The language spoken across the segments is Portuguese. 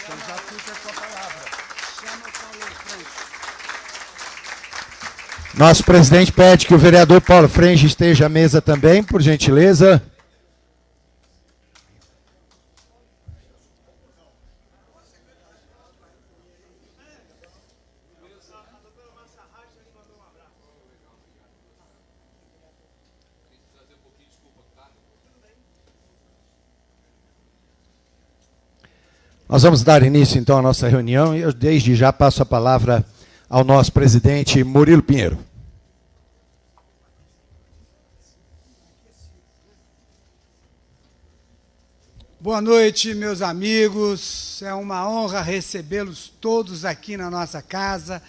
Então já fica com a palavra. Chama o Paulo Freixo. Nosso presidente pede que o vereador Paulo Freixo esteja à mesa também, por gentileza. Nós vamos dar início, então, à nossa reunião e eu, desde já, passo a palavra ao nosso presidente Murilo Pinheiro. Boa noite, meus amigos. É uma honra recebê-los todos aqui na nossa casa.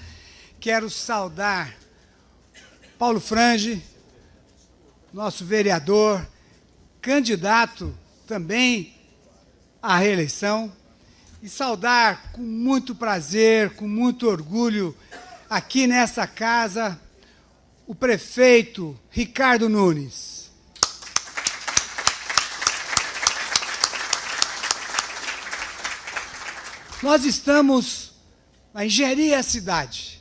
Quero saudar Paulo Freixo, nosso vereador, candidato também à reeleição, e saudar com muito prazer, com muito orgulho, aqui nessa casa, o prefeito Ricardo Nunes. Nós estamos na Engenharia Cidade,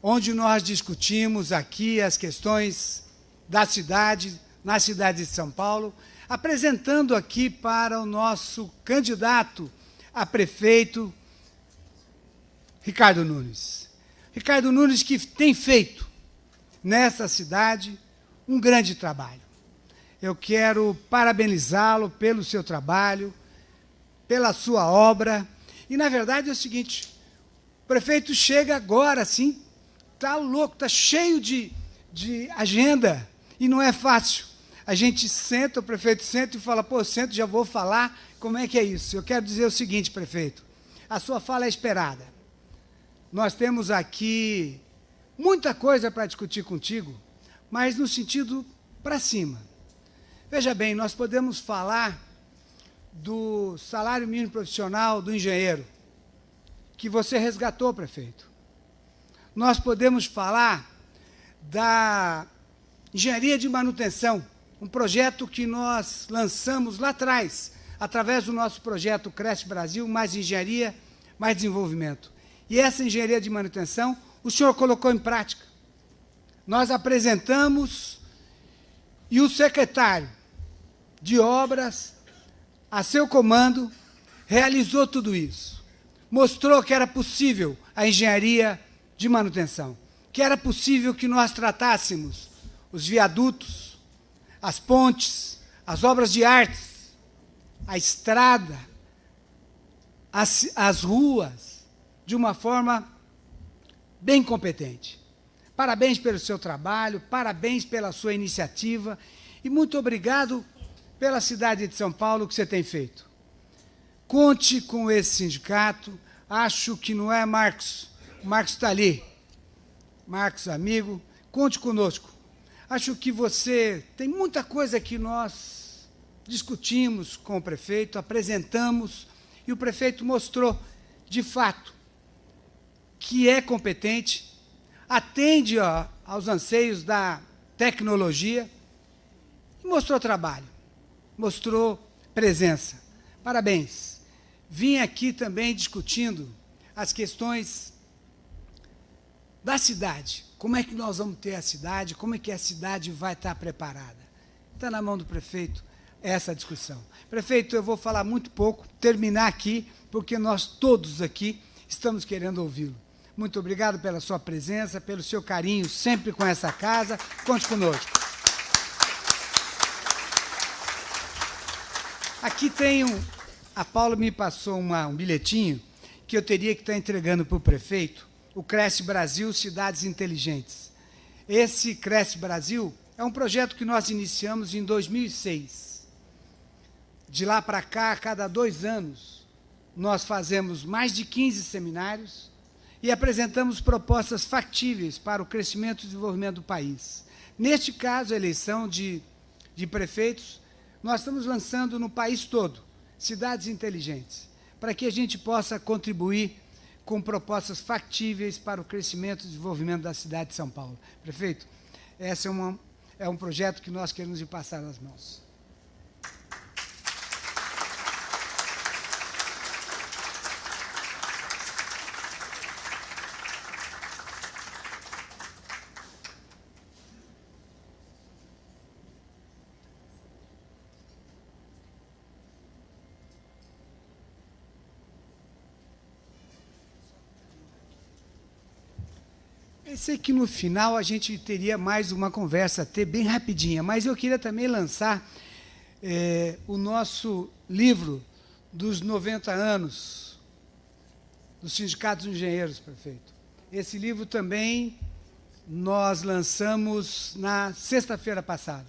onde nós discutimos aqui as questões da cidade, na cidade de São Paulo, apresentando aqui para o nosso candidato a prefeito, Ricardo Nunes. Ricardo Nunes, que tem feito nessa cidade um grande trabalho. Eu quero parabenizá-lo pelo seu trabalho, pela sua obra. E, na verdade, é o seguinte, o prefeito chega agora, assim, está louco, está cheio de agenda, e não é fácil. A gente senta, o prefeito senta e fala, pô, sento, já vou falar, como é que é isso? Eu quero dizer o seguinte, prefeito, a sua fala é esperada. Nós temos aqui muita coisa para discutir contigo, mas no sentido para cima. Veja bem, nós podemos falar do salário mínimo profissional do engenheiro, que você resgatou, prefeito. Nós podemos falar da engenharia de manutenção, um projeto que nós lançamos lá atrás, através do nosso projeto Cresce Brasil, mais engenharia, mais desenvolvimento. E essa engenharia de manutenção, o senhor colocou em prática. Nós apresentamos e o secretário de obras, a seu comando, realizou tudo isso. Mostrou que era possível a engenharia de manutenção, que era possível que nós tratássemos os viadutos, as pontes, as obras de artes, a estrada, as ruas, de uma forma bem competente. Parabéns pelo seu trabalho, parabéns pela sua iniciativa e muito obrigado pela cidade de São Paulo que você tem feito. Conte com esse sindicato, acho que não é Marcos, o Marcos está ali, Marcos, amigo, conte conosco. Acho que você tem muita coisa que nós discutimos com o prefeito, apresentamos, e o prefeito mostrou, de fato, que é competente, atende aos anseios da tecnologia, e mostrou trabalho, mostrou presença. Parabéns. Vim aqui também discutindo as questões da cidade. Como é que nós vamos ter a cidade? Como é que a cidade vai estar preparada? Está na mão do prefeito essa discussão. Prefeito, eu vou falar muito pouco, terminar aqui, porque nós todos aqui estamos querendo ouvi-lo. Muito obrigado pela sua presença, pelo seu carinho sempre com essa casa. Conte conosco. Aqui tem a Paula me passou um bilhetinho que eu teria que estar entregando para o prefeito, o Cresce Brasil Cidades Inteligentes. Esse Cresce Brasil é um projeto que nós iniciamos em 2006. De lá para cá, a cada 2 anos, nós fazemos mais de 15 seminários e apresentamos propostas factíveis para o crescimento e desenvolvimento do país. Neste caso, a eleição de prefeitos, nós estamos lançando no país todo cidades inteligentes, para que a gente possa contribuir com propostas factíveis para o crescimento e desenvolvimento da cidade de São Paulo. Prefeito, esse é um projeto que nós queremos lhe passar nas mãos. Pensei que no final a gente teria mais uma conversa, até bem rapidinha, mas eu queria também lançar o nosso livro dos 90 anos do Sindicato dos Engenheiros, prefeito. Esse livro também nós lançamos na sexta-feira passada.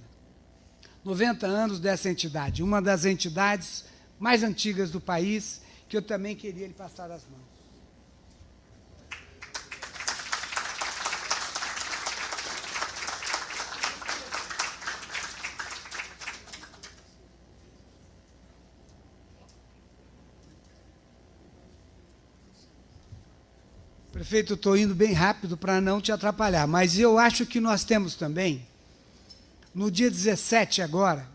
90 anos dessa entidade, uma das entidades mais antigas do país, que eu também queria lhe passar as mãos. Prefeito, eu estou indo bem rápido para não te atrapalhar, mas eu acho que nós temos também, no dia 17 agora,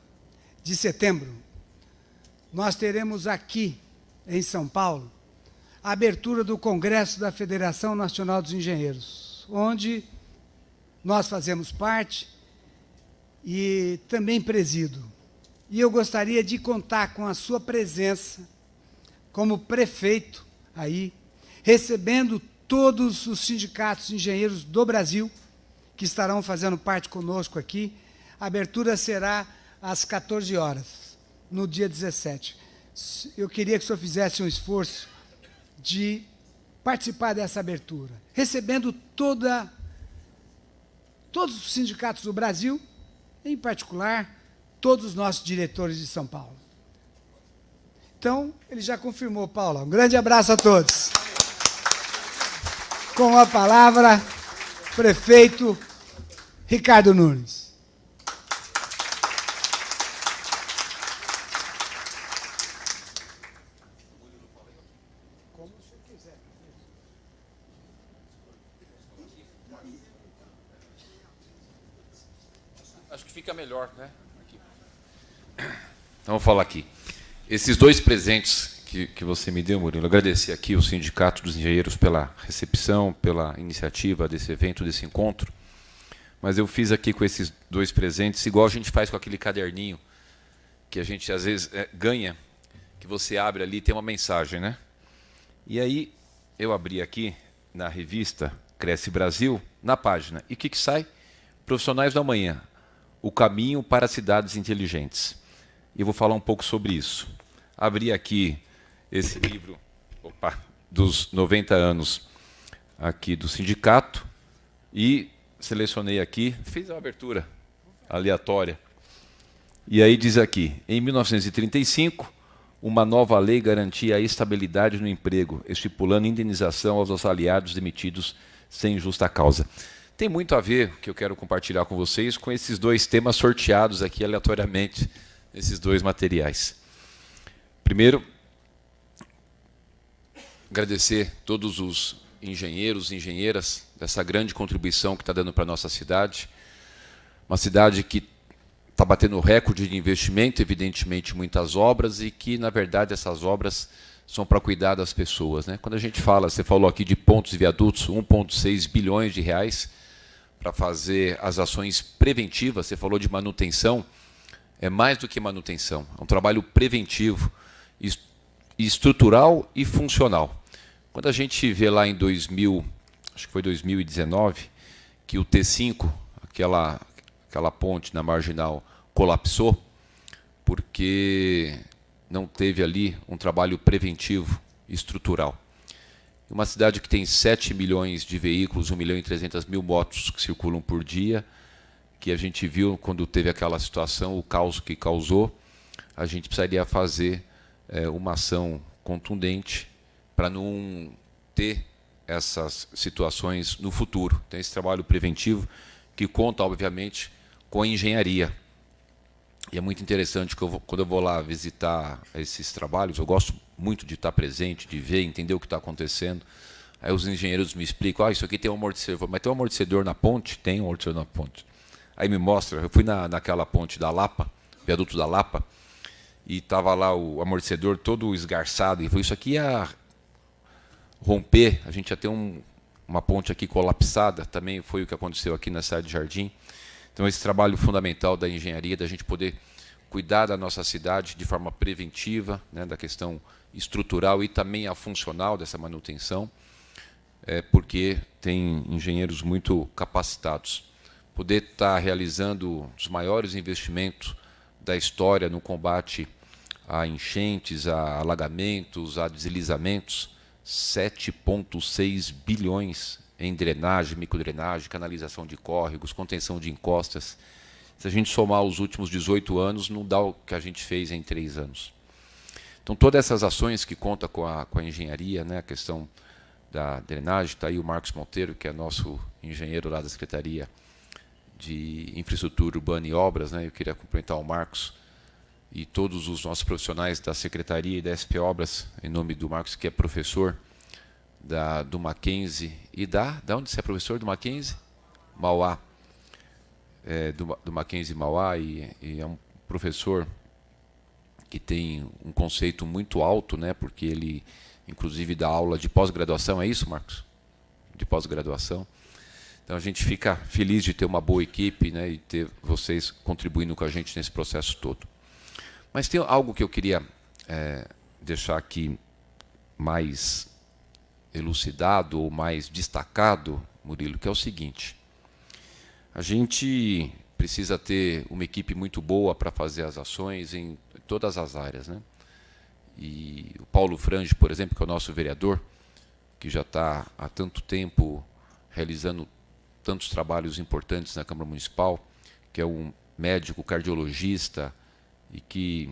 de setembro, nós teremos aqui, em São Paulo, a abertura do Congresso da Federação Nacional dos Engenheiros, onde nós fazemos parte e também presido. E eu gostaria de contar com a sua presença como prefeito aí, recebendo todos os sindicatos de engenheiros do Brasil que estarão fazendo parte conosco aqui. A abertura será às 14 horas, no dia 17. Eu queria que o senhor fizesse um esforço de participar dessa abertura, recebendo todos os sindicatos do Brasil, em particular, todos os nossos diretores de São Paulo. Então, ele já confirmou, Paula. Um grande abraço a todos. Com a palavra, prefeito Ricardo Nunes. Como você quiser. Acho que fica melhor, né? Aqui. Então, vou falar aqui. Esses dois presentes que você me deu, Murilo, agradecer aqui o Sindicato dos Engenheiros pela recepção, pela iniciativa desse evento, desse encontro, mas eu fiz aqui com esses dois presentes, igual a gente faz com aquele caderninho, que a gente às vezes ganha, que você abre ali e tem uma mensagem, né? E aí eu abri aqui na revista Cresce Brasil, na página, e o que sai? Profissionais do Amanhã, o caminho para cidades inteligentes. E eu vou falar um pouco sobre isso. Abri aqui esse livro dos 90 anos aqui do sindicato e selecionei aqui, fiz uma abertura aleatória. E aí diz aqui, em 1935, uma nova lei garantia a estabilidade no emprego, estipulando indenização aos assalariados demitidos sem justa causa. Tem muito a ver, que eu quero compartilhar com vocês, com esses dois temas sorteados aqui aleatoriamente, esses dois materiais. Primeiro, agradecer todos os engenheiros e engenheiras dessa grande contribuição que está dando para a nossa cidade. Uma cidade que está batendo recorde de investimento, evidentemente, muitas obras, e que, na verdade, essas obras são para cuidar das pessoas, né? Quando a gente fala, você falou aqui de pontos e viadutos, 1,6 bilhões de reais para fazer as ações preventivas, você falou de manutenção, é mais do que manutenção, é um trabalho preventivo, estrutural e funcional. Quando a gente vê lá em 2000, acho que foi 2019, que o T5, aquela ponte na Marginal, colapsou, porque não teve ali um trabalho preventivo, estrutural. Uma cidade que tem 7 milhões de veículos, 1.300.000 motos que circulam por dia, que a gente viu quando teve aquela situação, o caos que causou, a gente precisaria fazer uma ação contundente para não ter essas situações no futuro. Tem esse trabalho preventivo que conta, obviamente, com a engenharia. E é muito interessante que quando eu vou lá visitar esses trabalhos, eu gosto muito de estar presente, de ver, entender o que está acontecendo. Aí os engenheiros me explicam, isso aqui tem um amortecedor. Mas tem um amortecedor na ponte? Tem um amortecedor na ponte. Aí me mostra, eu fui naquela ponte da Lapa, viaduto da Lapa, e estava lá o amortecedor todo esgarçado, e foi isso aqui ia romper, a gente ia ter uma ponte aqui colapsada, também foi o que aconteceu aqui na cidade de Jardim. Então esse trabalho fundamental da engenharia, da gente poder cuidar da nossa cidade de forma preventiva, né, da questão estrutural e também a funcional dessa manutenção. porque tem engenheiros muito capacitados. Poder estar realizando os maiores investimentos da história no combate a enchentes, a alagamentos, a deslizamentos, 7,6 bilhões em drenagem, microdrenagem, canalização de córregos, contenção de encostas. Se a gente somar os últimos 18 anos, não dá o que a gente fez em 3 anos. Então, todas essas ações que contam com a engenharia, né, a questão da drenagem, está aí o Marcos Monteiro, que é nosso engenheiro lá da Secretaria de Infraestrutura Urbana e Obras, né, eu queria cumprimentar o Marcos e todos os nossos profissionais da Secretaria e da SP Obras, em nome do Marcos, que é professor do Mackenzie, e da onde você é professor? Do Mackenzie? Mauá. Do Mackenzie Mauá, e é um professor que tem um conceito muito alto, né, porque ele, inclusive, dá aula de pós-graduação, é isso, Marcos? De pós-graduação. Então, a gente fica feliz de ter uma boa equipe, né, e ter vocês contribuindo com a gente nesse processo todo. Mas tem algo que eu queria deixar aqui mais elucidado ou mais destacado, Murilo, que é o seguinte: a gente precisa ter uma equipe muito boa para fazer as ações em todas as áreas, né? E o Paulo Frange, por exemplo, que é o nosso vereador, que já está há tanto tempo realizando tantos trabalhos importantes na Câmara Municipal, que é um médico cardiologista e que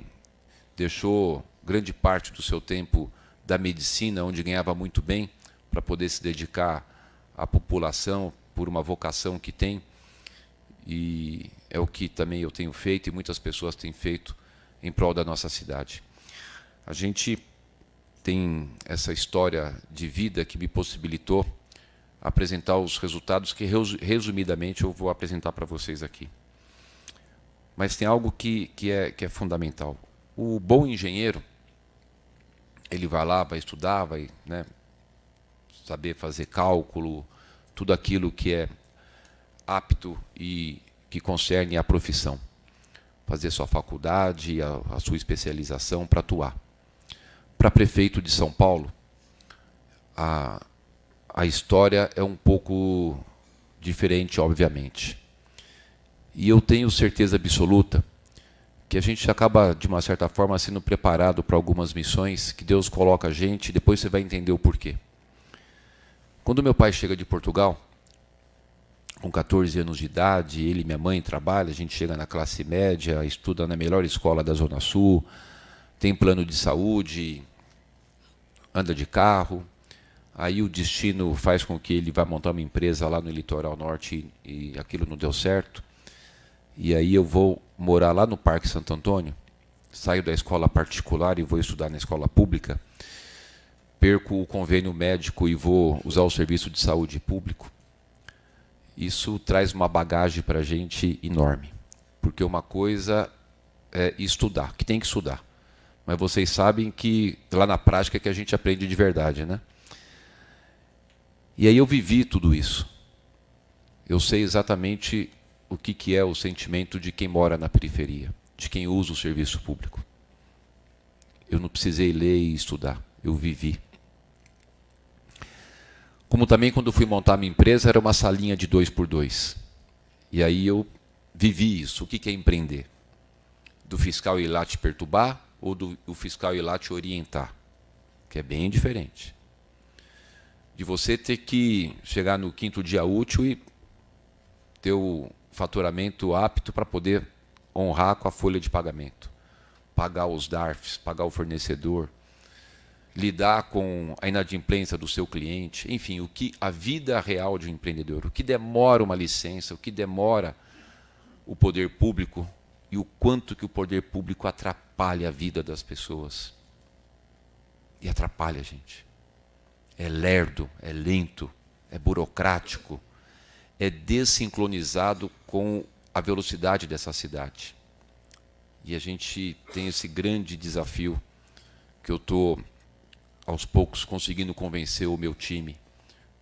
deixou grande parte do seu tempo da medicina, onde ganhava muito bem, para poder se dedicar à população por uma vocação que tem, e é o que também eu tenho feito e muitas pessoas têm feito em prol da nossa cidade. A gente tem essa história de vida que me possibilitou apresentar os resultados que, resumidamente, eu vou apresentar para vocês aqui. Mas tem algo que é fundamental. O bom engenheiro, ele vai lá, vai estudar, vai, né, saber fazer cálculo, tudo aquilo que é apto e que concerne a profissão. Fazer sua faculdade, a sua especialização para atuar. Para prefeito de São Paulo, a história é um pouco diferente, obviamente. E eu tenho certeza absoluta que a gente acaba, de uma certa forma, sendo preparado para algumas missões que Deus coloca a gente, e depois você vai entender o porquê. Quando meu pai chega de Portugal, com 14 anos de idade, ele e minha mãe trabalham, a gente chega na classe média, estuda na melhor escola da Zona Sul, tem plano de saúde, anda de carro. Aí o destino faz com que ele vá montar uma empresa lá no litoral norte e aquilo não deu certo. E aí eu vou morar lá no Parque Santo Antônio, saio da escola particular e vou estudar na escola pública, perco o convênio médico e vou usar o serviço de saúde público. Isso traz uma bagagem para a gente enorme, porque uma coisa é estudar, que tem que estudar, mas vocês sabem que lá na prática é que a gente aprende de verdade, né? E aí eu vivi tudo isso. Eu sei exatamente o que é o sentimento de quem mora na periferia, de quem usa o serviço público. Eu não precisei ler e estudar, eu vivi. Como também, quando fui montar minha empresa, era uma salinha de 2x2. E aí eu vivi isso. O que é empreender? Do fiscal ir lá te perturbar ou do fiscal ir lá te orientar? Que é bem diferente. De você ter que chegar no 5º dia útil e ter o faturamento apto para poder honrar com a folha de pagamento. Pagar os DARFs, pagar o fornecedor, lidar com a inadimplência do seu cliente, enfim, a vida real de um empreendedor, o que demora uma licença, o que demora o poder público e o quanto que o poder público atrapalha a vida das pessoas. E atrapalha a gente. É lerdo, é lento, é burocrático, é desincronizado com a velocidade dessa cidade. E a gente tem esse grande desafio que eu estou, aos poucos, conseguindo convencer o meu time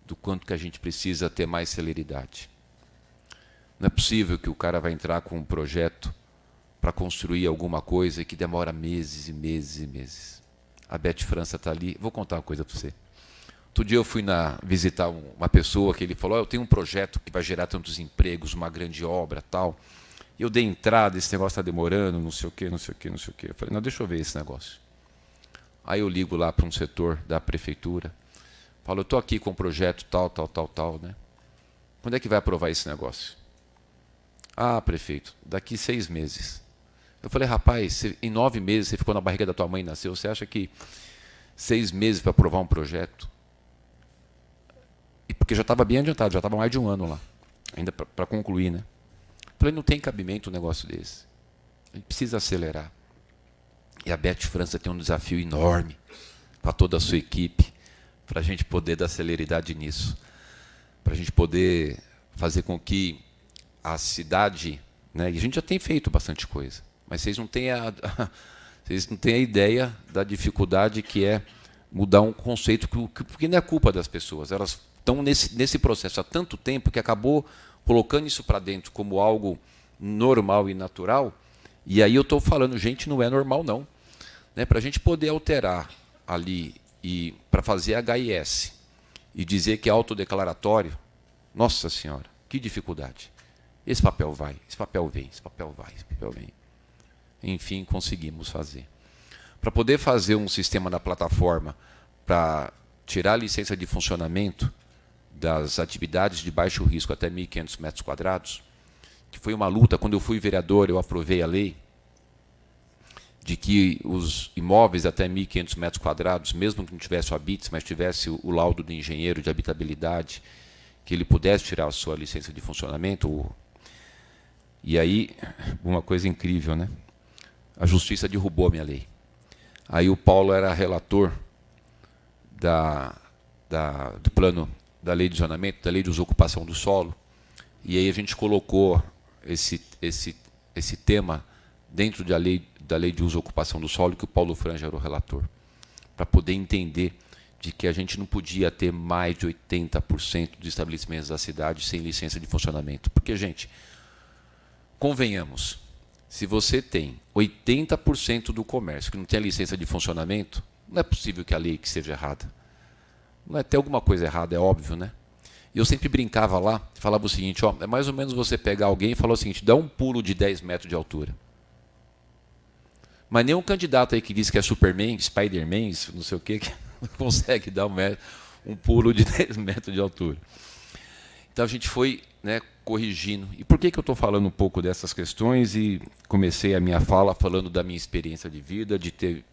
do quanto que a gente precisa ter mais celeridade. Não é possível que o cara vai entrar com um projeto para construir alguma coisa que demora meses e meses e meses. A Beth França está ali. Vou contar uma coisa para você. Outro dia eu fui visitar uma pessoa que ele falou, eu tenho um projeto que vai gerar tantos empregos, uma grande obra, tal. E eu dei entrada, esse negócio está demorando, não sei o quê, não sei o quê, não sei o quê. Eu falei, não, deixa eu ver esse negócio. Aí eu ligo lá para um setor da prefeitura, falo, eu estou aqui com um projeto tal, né? Quando é que vai aprovar esse negócio? Ah, prefeito, daqui 6 meses. Eu falei, rapaz, em 9 meses você ficou na barriga da tua mãe e nasceu, você acha que 6 meses para aprovar um projeto? E porque já estava bem adiantado, já estava mais de 1 ano lá, ainda para concluir, né? Eu falei, não tem cabimento um negócio desse. A gente precisa acelerar. E a Beth França tem um desafio enorme para toda a sua equipe, para a gente poder dar celeridade nisso, para a gente poder fazer com que a cidade, né, e a gente já tem feito bastante coisa, mas vocês não têm vocês não têm a ideia da dificuldade que é mudar um conceito porque não é culpa das pessoas, elas estão nesse processo há tanto tempo que acabou colocando isso para dentro como algo normal e natural. E aí eu estou falando, gente, não é normal não, né? Para a gente poder alterar ali e para fazer HIS e dizer que é autodeclaratório, nossa senhora, que dificuldade. Esse papel vai, esse papel vem, esse papel vai, esse papel vem. Enfim, conseguimos fazer. Para poder fazer um sistema na plataforma para tirar a licença de funcionamento das atividades de baixo risco até 1.500 metros quadrados, que foi uma luta, quando eu fui vereador, eu aprovei a lei de que os imóveis até 1.500 metros quadrados, mesmo que não tivesse o habite, mas tivesse o laudo do engenheiro de habitabilidade, que ele pudesse tirar a sua licença de funcionamento. E aí, uma coisa incrível, né? A Justiça derrubou a minha lei. Aí o Paulo era relator do plano da lei de zonamento, da lei de usocupação do solo, e aí a gente colocou esse tema dentro da lei de usocupação do solo, que o Paulo Franja era o relator, para poder entender de que a gente não podia ter mais de 80% dos estabelecimentos da cidade sem licença de funcionamento. Porque, gente, convenhamos, se você tem 80% do comércio que não tem a licença de funcionamento, não é possível que a lei que seja errada. Não é ter alguma coisa errada, é óbvio, né? E eu sempre brincava lá, falava o seguinte, ó, é mais ou menos você pegar alguém e falar o seguinte, dá um pulo de 10 metros de altura. Mas nenhum candidato aí que diz que é Superman, Spider-Man, não sei o quê, que consegue dar um pulo de 10 metros de altura. Então a gente foi, né, corrigindo. E por que eu estou falando um pouco dessas questões? E comecei a minha fala falando da minha experiência de vida, de ter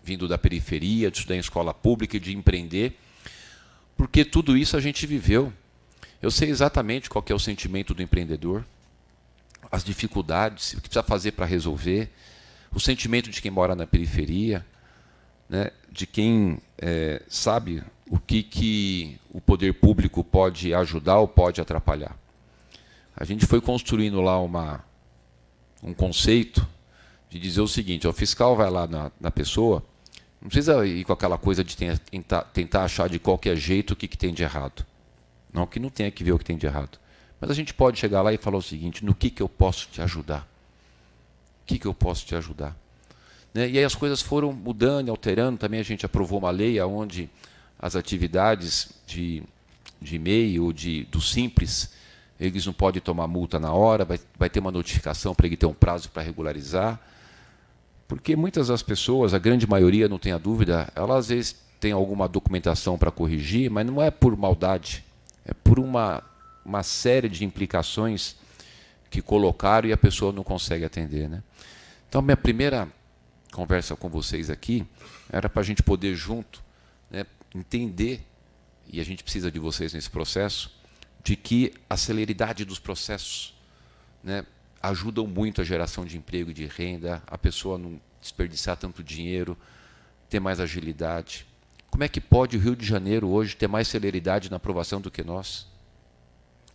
vindo da periferia, de estudar em escola pública e de empreender. Porque tudo isso a gente viveu. Eu sei exatamente qual que é o sentimento do empreendedor, as dificuldades, o que precisa fazer para resolver, o sentimento de quem mora na periferia, né, de quem sabe o que o poder público pode ajudar ou pode atrapalhar. A gente foi construindo lá um conceito de dizer o seguinte, ó, o fiscal vai lá na pessoa, não precisa ir com aquela coisa de tentar achar de qualquer jeito o que tem de errado. Não que não tenha que ver o que tem de errado. Mas a gente pode chegar lá e falar o seguinte, no que eu posso te ajudar? O que eu posso te ajudar? Né? E aí as coisas foram mudando, alterando. Também a gente aprovou uma lei onde as atividades de MEI ou do Simples, eles não podem tomar multa na hora, vai ter uma notificação para ele ter um prazo para regularizar. Porque muitas das pessoas, a grande maioria, não tenha dúvida, elas às vezes têm alguma documentação para corrigir, mas não é por maldade, é por uma série de implicações que colocaram e a pessoa não consegue atender, né? Então, minha primeira conversa com vocês aqui era para a gente poder junto, né, entender, e a gente precisa de vocês nesse processo, de que a celeridade dos processos, né, ajudam muito a geração de emprego e de renda, a pessoa não desperdiçar tanto dinheiro, ter mais agilidade. Como é que pode o Rio de Janeiro hoje ter mais celeridade na aprovação do que nós?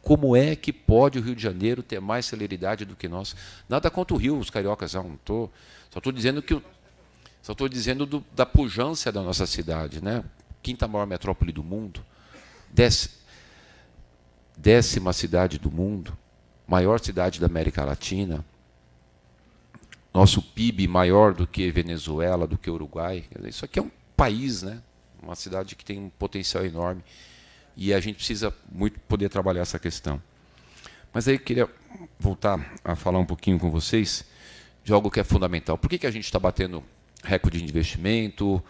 Como é que pode o Rio de Janeiro ter mais celeridade do que nós? Nada contra o Rio, os cariocas, não estou. Só estou dizendo da pujança da nossa cidade, né? Quinta maior metrópole do mundo, 10ª cidade do mundo, maior cidade da América Latina, nosso PIB maior do que Venezuela, do que Uruguai. Isso aqui é um país, né? uma cidade que tem um potencial enorme e a gente precisa muito poder trabalhar essa questão. Mas aí eu queria voltar a falar um pouquinho com vocês de algo que é fundamental. Por que a gente está batendo recorde de investimento?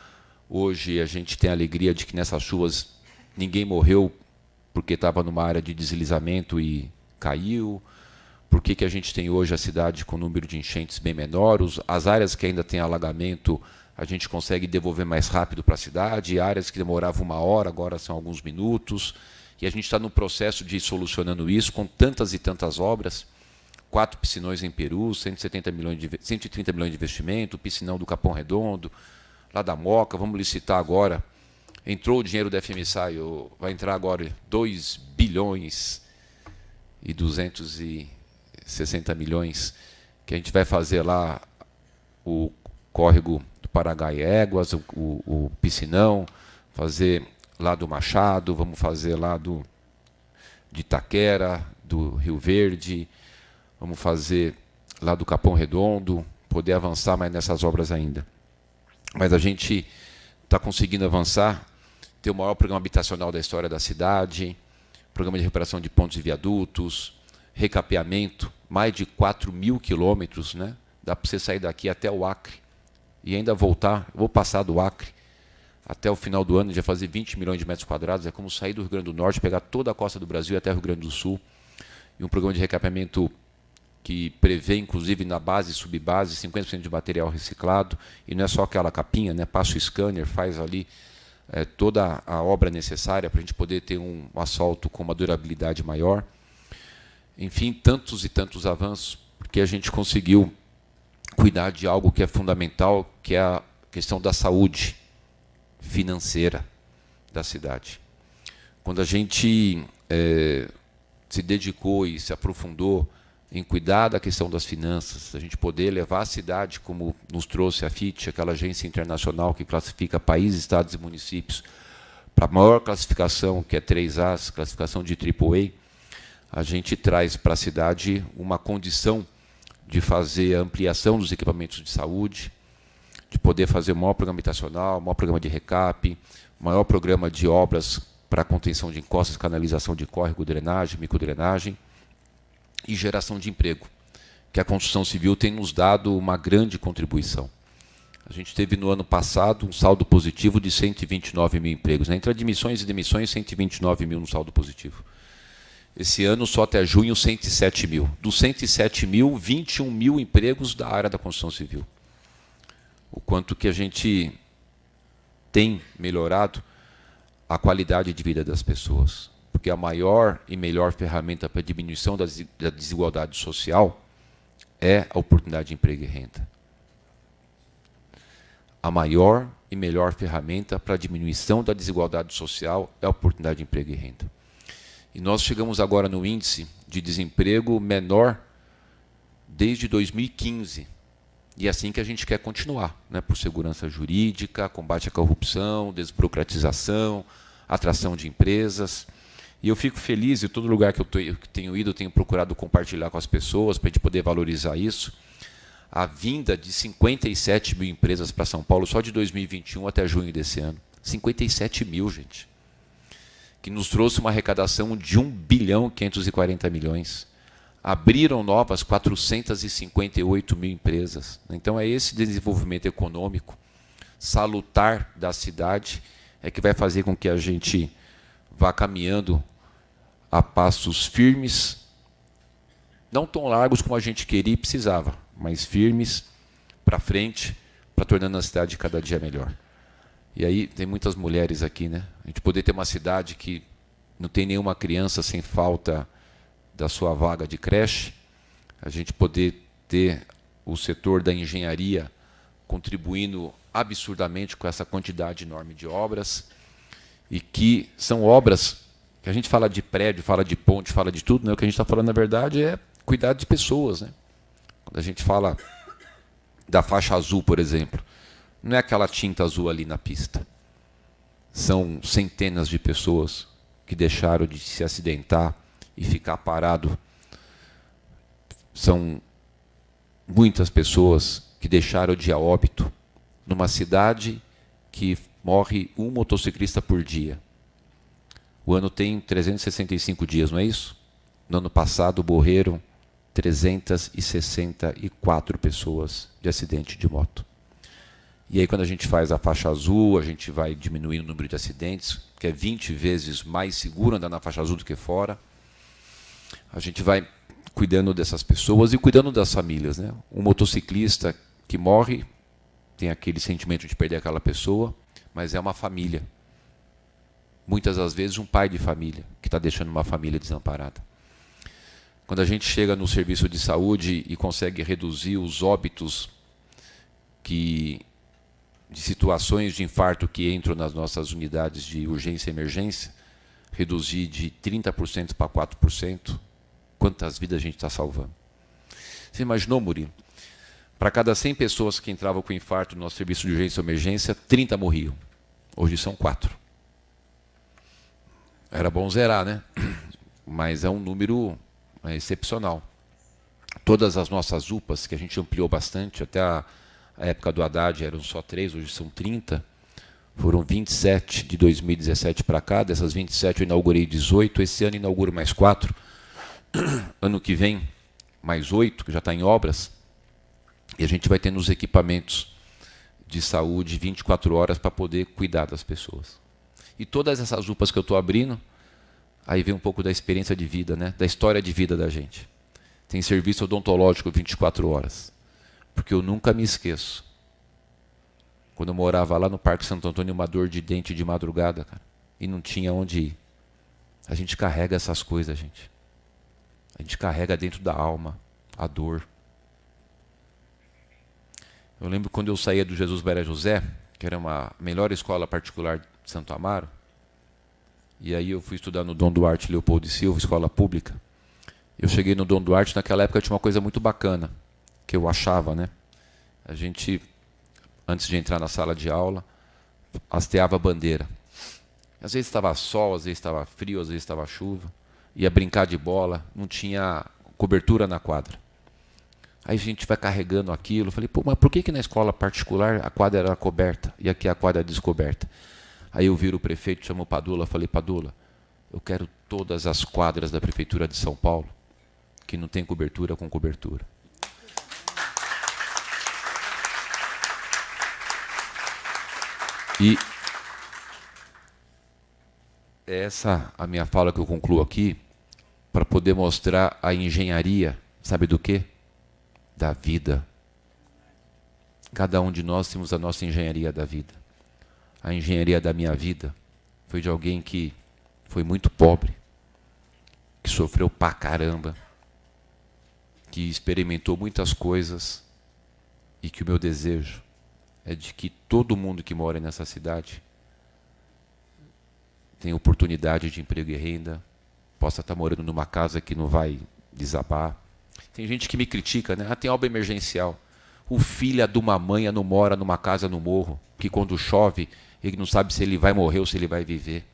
Hoje a gente tem a alegria de que nessas chuvas ninguém morreu porque estava numa área de deslizamento e caiu. Por que a gente tem hoje a cidade com número de enchentes bem menor? As áreas que ainda têm alagamento, a gente consegue devolver mais rápido para a cidade. Áreas que demoravam 1 hora, agora são alguns minutos. E a gente está no processo de ir solucionando isso com tantas e tantas obras. 4 piscinões em Peru, 130 milhões de investimento, piscinão do Capão Redondo, lá da Moca, vamos licitar agora. Entrou o dinheiro da FMSAI, vai entrar agora 2 bilhões e 260 milhões, que a gente vai fazer lá o córrego do Paraguaiéguas, o piscinão, fazer lá do Machado, vamos fazer lá de Itaquera, do Rio Verde, vamos fazer lá do Capão Redondo, poder avançar mais nessas obras ainda. Mas a gente está conseguindo avançar, ter o maior programa habitacional da história da cidade, programa de recuperação de pontos e viadutos, recapeamento, mais de 4.000 quilômetros, né? Dá para você sair daqui até o Acre e ainda voltar, vou passar do Acre, até o final do ano já fazer 20 milhões de metros quadrados, é como sair do Rio Grande do Norte, pegar toda a costa do Brasil até o Rio Grande do Sul, e um programa de recapeamento que prevê, inclusive, na base e subbase, 50% de material reciclado, e não é só aquela capinha, né? Passa o scanner, faz ali toda a obra necessária para a gente poder ter um asfalto com uma durabilidade maior. Enfim, tantos e tantos avanços, porque a gente conseguiu cuidar de algo que é fundamental, que é a questão da saúde financeira da cidade. Quando a gente se dedicou e se aprofundou em cuidar da questão das finanças, a gente poder levar a cidade, como nos trouxe a FIT, aquela agência internacional que classifica países, estados e municípios, para a maior classificação, que é 3As, classificação de AAA, a gente traz para a cidade uma condição de fazer a ampliação dos equipamentos de saúde, de poder fazer o maior programa habitacional, o maior programa de recap, o maior programa de obras para contenção de encostas, canalização de córrego, drenagem, microdrenagem, e geração de emprego, que a construção civil tem nos dado uma grande contribuição. A gente teve no ano passado um saldo positivo de 129 mil empregos, né? Entre admissões e demissões, 129 mil no saldo positivo. Esse ano, só até junho, 107 mil. Dos 107 mil, 21 mil empregos da área da construção civil. O quanto que a gente tem melhorado a qualidade de vida das pessoas. Porque a maior e melhor ferramenta para a diminuição da desigualdade social é a oportunidade de emprego e renda. A maior e melhor ferramenta para a diminuição da desigualdade social é a oportunidade de emprego e renda. E nós chegamos agora no índice de desemprego menor desde 2015. E é assim que a gente quer continuar, né? Por segurança jurídica, combate à corrupção, desburocratização, atração de empresas. E eu fico feliz, e todo lugar que eu tenho ido, eu tenho procurado compartilhar com as pessoas, para a gente poder valorizar isso, a vinda de 57 mil empresas para São Paulo, só de 2021 até junho desse ano. 57 mil, gente. Que nos trouxe uma arrecadação de 1 bilhão e 540 milhões. Abriram novas 458 mil empresas. Então, é esse desenvolvimento econômico salutar da cidade é que vai fazer com que a gente vá caminhando a passos firmes, não tão largos como a gente queria e precisava, mas firmes para frente, para tornando a cidade cada dia melhor. E aí tem muitas mulheres aqui, né? A gente poder ter uma cidade que não tem nenhuma criança sem falta da sua vaga de creche, a gente poder ter o setor da engenharia contribuindo absurdamente com essa quantidade enorme de obras, e que são obras que a gente fala de prédio, fala de ponte, fala de tudo, né? O que a gente está falando, na verdade, é cuidar de pessoas, né? Quando a gente fala da faixa azul, por exemplo, não é aquela tinta azul ali na pista. São centenas de pessoas que deixaram de se acidentar e ficar parado. São muitas pessoas que deixaram de ir a óbito numa cidade que morre um motociclista por dia. O ano tem 365 dias, não é isso? No ano passado morreram 364 pessoas de acidente de moto. E aí, quando a gente faz a faixa azul, a gente vai diminuindo o número de acidentes, que é 20 vezes mais seguro andar na faixa azul do que fora. A gente vai cuidando dessas pessoas e cuidando das famílias, né? Um motociclista que morre tem aquele sentimento de perder aquela pessoa, mas é uma família. Muitas das vezes um pai de família que está deixando uma família desamparada. Quando a gente chega no serviço de saúde e consegue reduzir os óbitos de situações de infarto que entram nas nossas unidades de urgência e emergência, reduzir de 30% para 4%, quantas vidas a gente está salvando? Você imaginou, Murilo? Para cada 100 pessoas que entravam com infarto no nosso serviço de urgência e emergência, 30 morriam. Hoje são 4. Era bom zerar, né? Mas é um número excepcional. Todas as nossas UPAs, que a gente ampliou bastante, até a época do Haddad eram só 3, hoje são 30. Foram 27 de 2017 para cá. Dessas 27 eu inaugurei 18. Esse ano inauguro mais 4. Ano que vem, mais 8, que já está em obras. E a gente vai tendo os equipamentos de saúde 24 horas para poder cuidar das pessoas. E todas essas UPAs que eu estou abrindo, aí vem um pouco da experiência de vida, né? Da história de vida da gente. Tem serviço odontológico 24 horas. Porque eu nunca me esqueço. Quando eu morava lá no Parque Santo Antônio, uma dor de dente de madrugada, cara, e não tinha onde ir. A gente carrega essas coisas, gente. A gente carrega dentro da alma a dor. Eu lembro quando eu saía do Jesus Maria José, que era a melhor escola particular de Santo Amaro, e aí eu fui estudar no Dom Duarte Leopoldo e Silva, escola pública. Eu cheguei no Dom Duarte, naquela época tinha uma coisa muito bacana, que eu achava, né? A gente, antes de entrar na sala de aula, hasteava a bandeira. Às vezes estava sol, às vezes estava frio, às vezes estava chuva. Ia brincar de bola, não tinha cobertura na quadra. Aí a gente vai carregando aquilo. Eu falei, pô, mas por que na escola particular a quadra era coberta e aqui a quadra é descoberta? Aí eu viro o prefeito, chamo o Padula, falei, Padula, eu quero todas as quadras da Prefeitura de São Paulo que não tem cobertura com cobertura. E essa a minha fala que eu concluo aqui, para poder mostrar a engenharia, sabe do quê? Da vida. Cada um de nós temos a nossa engenharia da vida. A engenharia da minha vida foi de alguém que foi muito pobre, que sofreu pra caramba, que experimentou muitas coisas e que o meu desejo é de que todo mundo que mora nessa cidade tenha oportunidade de emprego e renda, possa estar morando numa casa que não vai desabar. Tem gente que me critica, né? Ah, tem obra emergencial. O filho de uma mãe não mora numa casa no morro, que quando chove, ele não sabe se ele vai morrer ou se ele vai viver.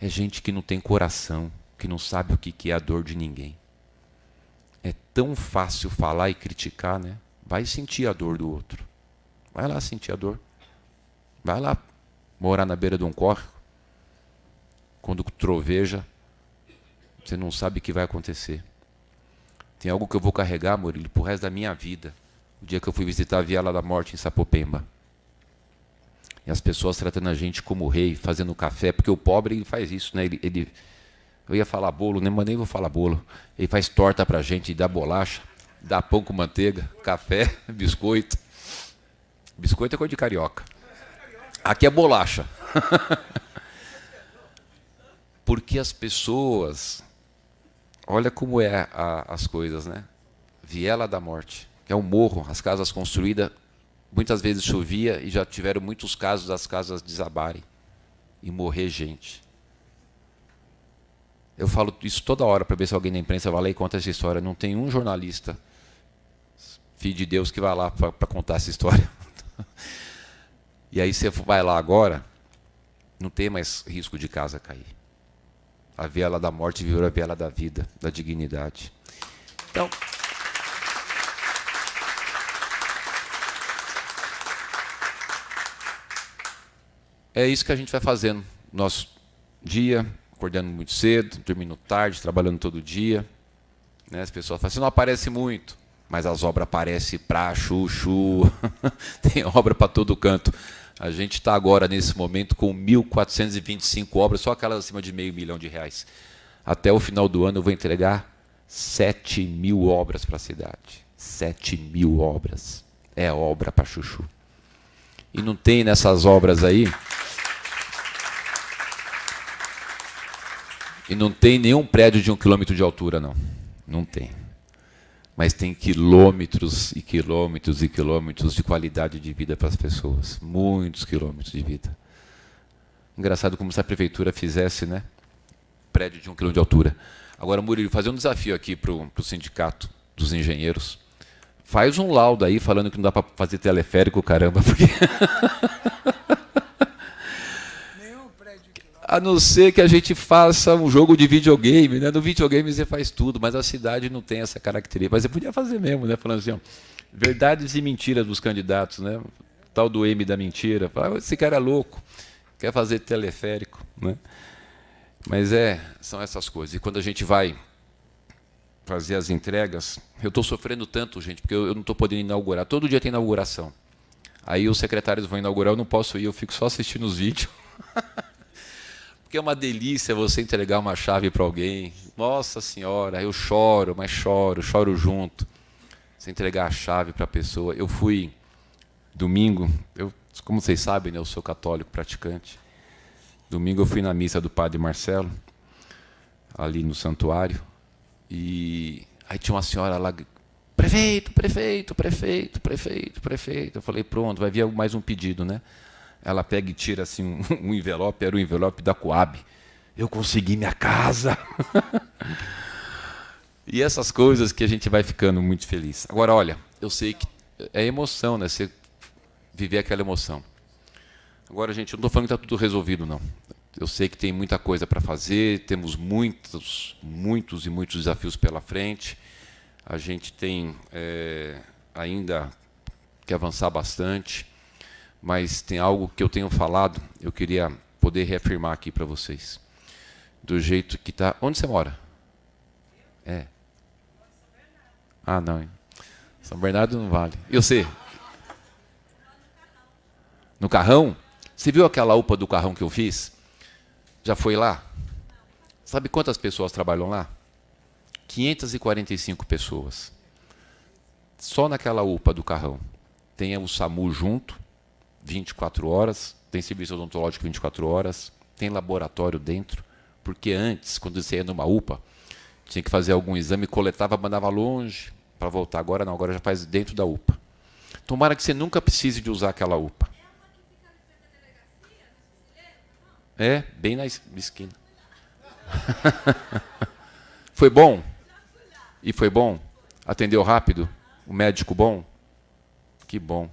É gente que não tem coração, que não sabe o que é a dor de ninguém. É tão fácil falar e criticar, né? Vai sentir a dor do outro. Vai lá sentir a dor. Vai lá morar na beira de um córrego. Quando troveja, você não sabe o que vai acontecer. Tem algo que eu vou carregar, Murilo, pro resto da minha vida. O dia que eu fui visitar a Viela da Morte em Sapopemba. E as pessoas tratando a gente como rei, fazendo café, porque o pobre ele faz isso, né? Eu ia falar bolo, né? Mas nem vou falar bolo. Ele faz torta pra gente, dá bolacha, dá pão com manteiga, café, biscoito. Biscoito é coisa de carioca. Aqui é bolacha. Porque as pessoas... Olha como é as coisas, né? Viela da Morte, que é um morro, as casas construídas, muitas vezes chovia e já tiveram muitos casos das casas desabarem e morrer gente. Eu falo isso toda hora para ver se alguém da imprensa vai lá e conta essa história. Não tem um jornalista, filho de Deus, que vai lá para contar essa história. E aí você vai lá agora, não tem mais risco de casa cair. A Viela da Morte virou a Viela da vida, da dignidade. Então, é isso que a gente vai fazendo. Nosso dia, acordando muito cedo, dormindo tarde, trabalhando todo dia. Né? As pessoas falam, você não aparece muito, mas as obras aparecem pra chuchu. Tem obra para todo canto. A gente está agora, nesse momento, com 1.425 obras, só aquelas acima de R$500 milhão. Até o final do ano eu vou entregar 7.000 obras para a cidade. 7.000 obras. É obra para chuchu. E não tem nessas obras aí... E não tem nenhum prédio de 1 quilômetro de altura, não. Não tem. Mas tem quilômetros e quilômetros e quilômetros de qualidade de vida para as pessoas. Muitos quilômetros de vida. Engraçado como se a prefeitura fizesse, né? Prédio de 1 quilômetro de altura. Agora, Murilo, fazer um desafio aqui para o sindicato dos engenheiros. Faz um laudo aí falando que não dá para fazer teleférico, caramba, porque... A não ser que a gente faça um jogo de videogame, né? No videogame você faz tudo, mas a cidade não tem essa característica. Mas você podia fazer mesmo, né? Falando assim, ó, verdades e mentiras dos candidatos, né? Tal do M da mentira. Esse cara é louco, quer fazer teleférico, né? Mas são essas coisas. E quando a gente vai fazer as entregas, eu estou sofrendo tanto, gente, porque eu não estou podendo inaugurar. Todo dia tem inauguração. Aí os secretários vão inaugurar, eu não posso ir, eu fico só assistindo os vídeos. Porque é uma delícia você entregar uma chave para alguém. Nossa Senhora, eu choro, mas choro junto. Você entregar a chave para a pessoa. Eu fui domingo, como vocês sabem, né, eu sou católico praticante. Domingo eu fui na missa do Padre Marcelo, ali no santuário. E aí tinha uma senhora lá, prefeito. Eu falei, pronto, vai vir mais um pedido, né? Ela pega e tira assim um envelope, era o envelope da Coab. Eu consegui minha casa. E essas coisas que a gente vai ficando muito feliz. Agora, olha, eu sei que é emoção, né? Você viver aquela emoção. Agora, gente, eu não estou falando que está tudo resolvido, não. Eu sei que tem muita coisa para fazer, temos muitos desafios pela frente. A gente tem ainda que avançar bastante. Mas tem algo que eu tenho falado, eu queria poder reafirmar aqui para vocês. Do jeito que está... Onde você mora? Ah, não. Hein? São Bernardo não vale. E você? No Carrão? Você viu aquela UPA do Carrão que eu fiz? Já foi lá? Sabe quantas pessoas trabalham lá? 545 pessoas. Só naquela UPA do Carrão. Tem o SAMU junto, 24 horas, tem serviço odontológico 24 horas, tem laboratório dentro, porque antes, quando você ia numa UPA, tinha que fazer algum exame, coletava, mandava longe para voltar. Agora não, agora já faz dentro da UPA. Tomara que você nunca precise de usar aquela UPA. Bem na esquina. Foi bom? E foi bom? Atendeu rápido? O médico bom? Que bom.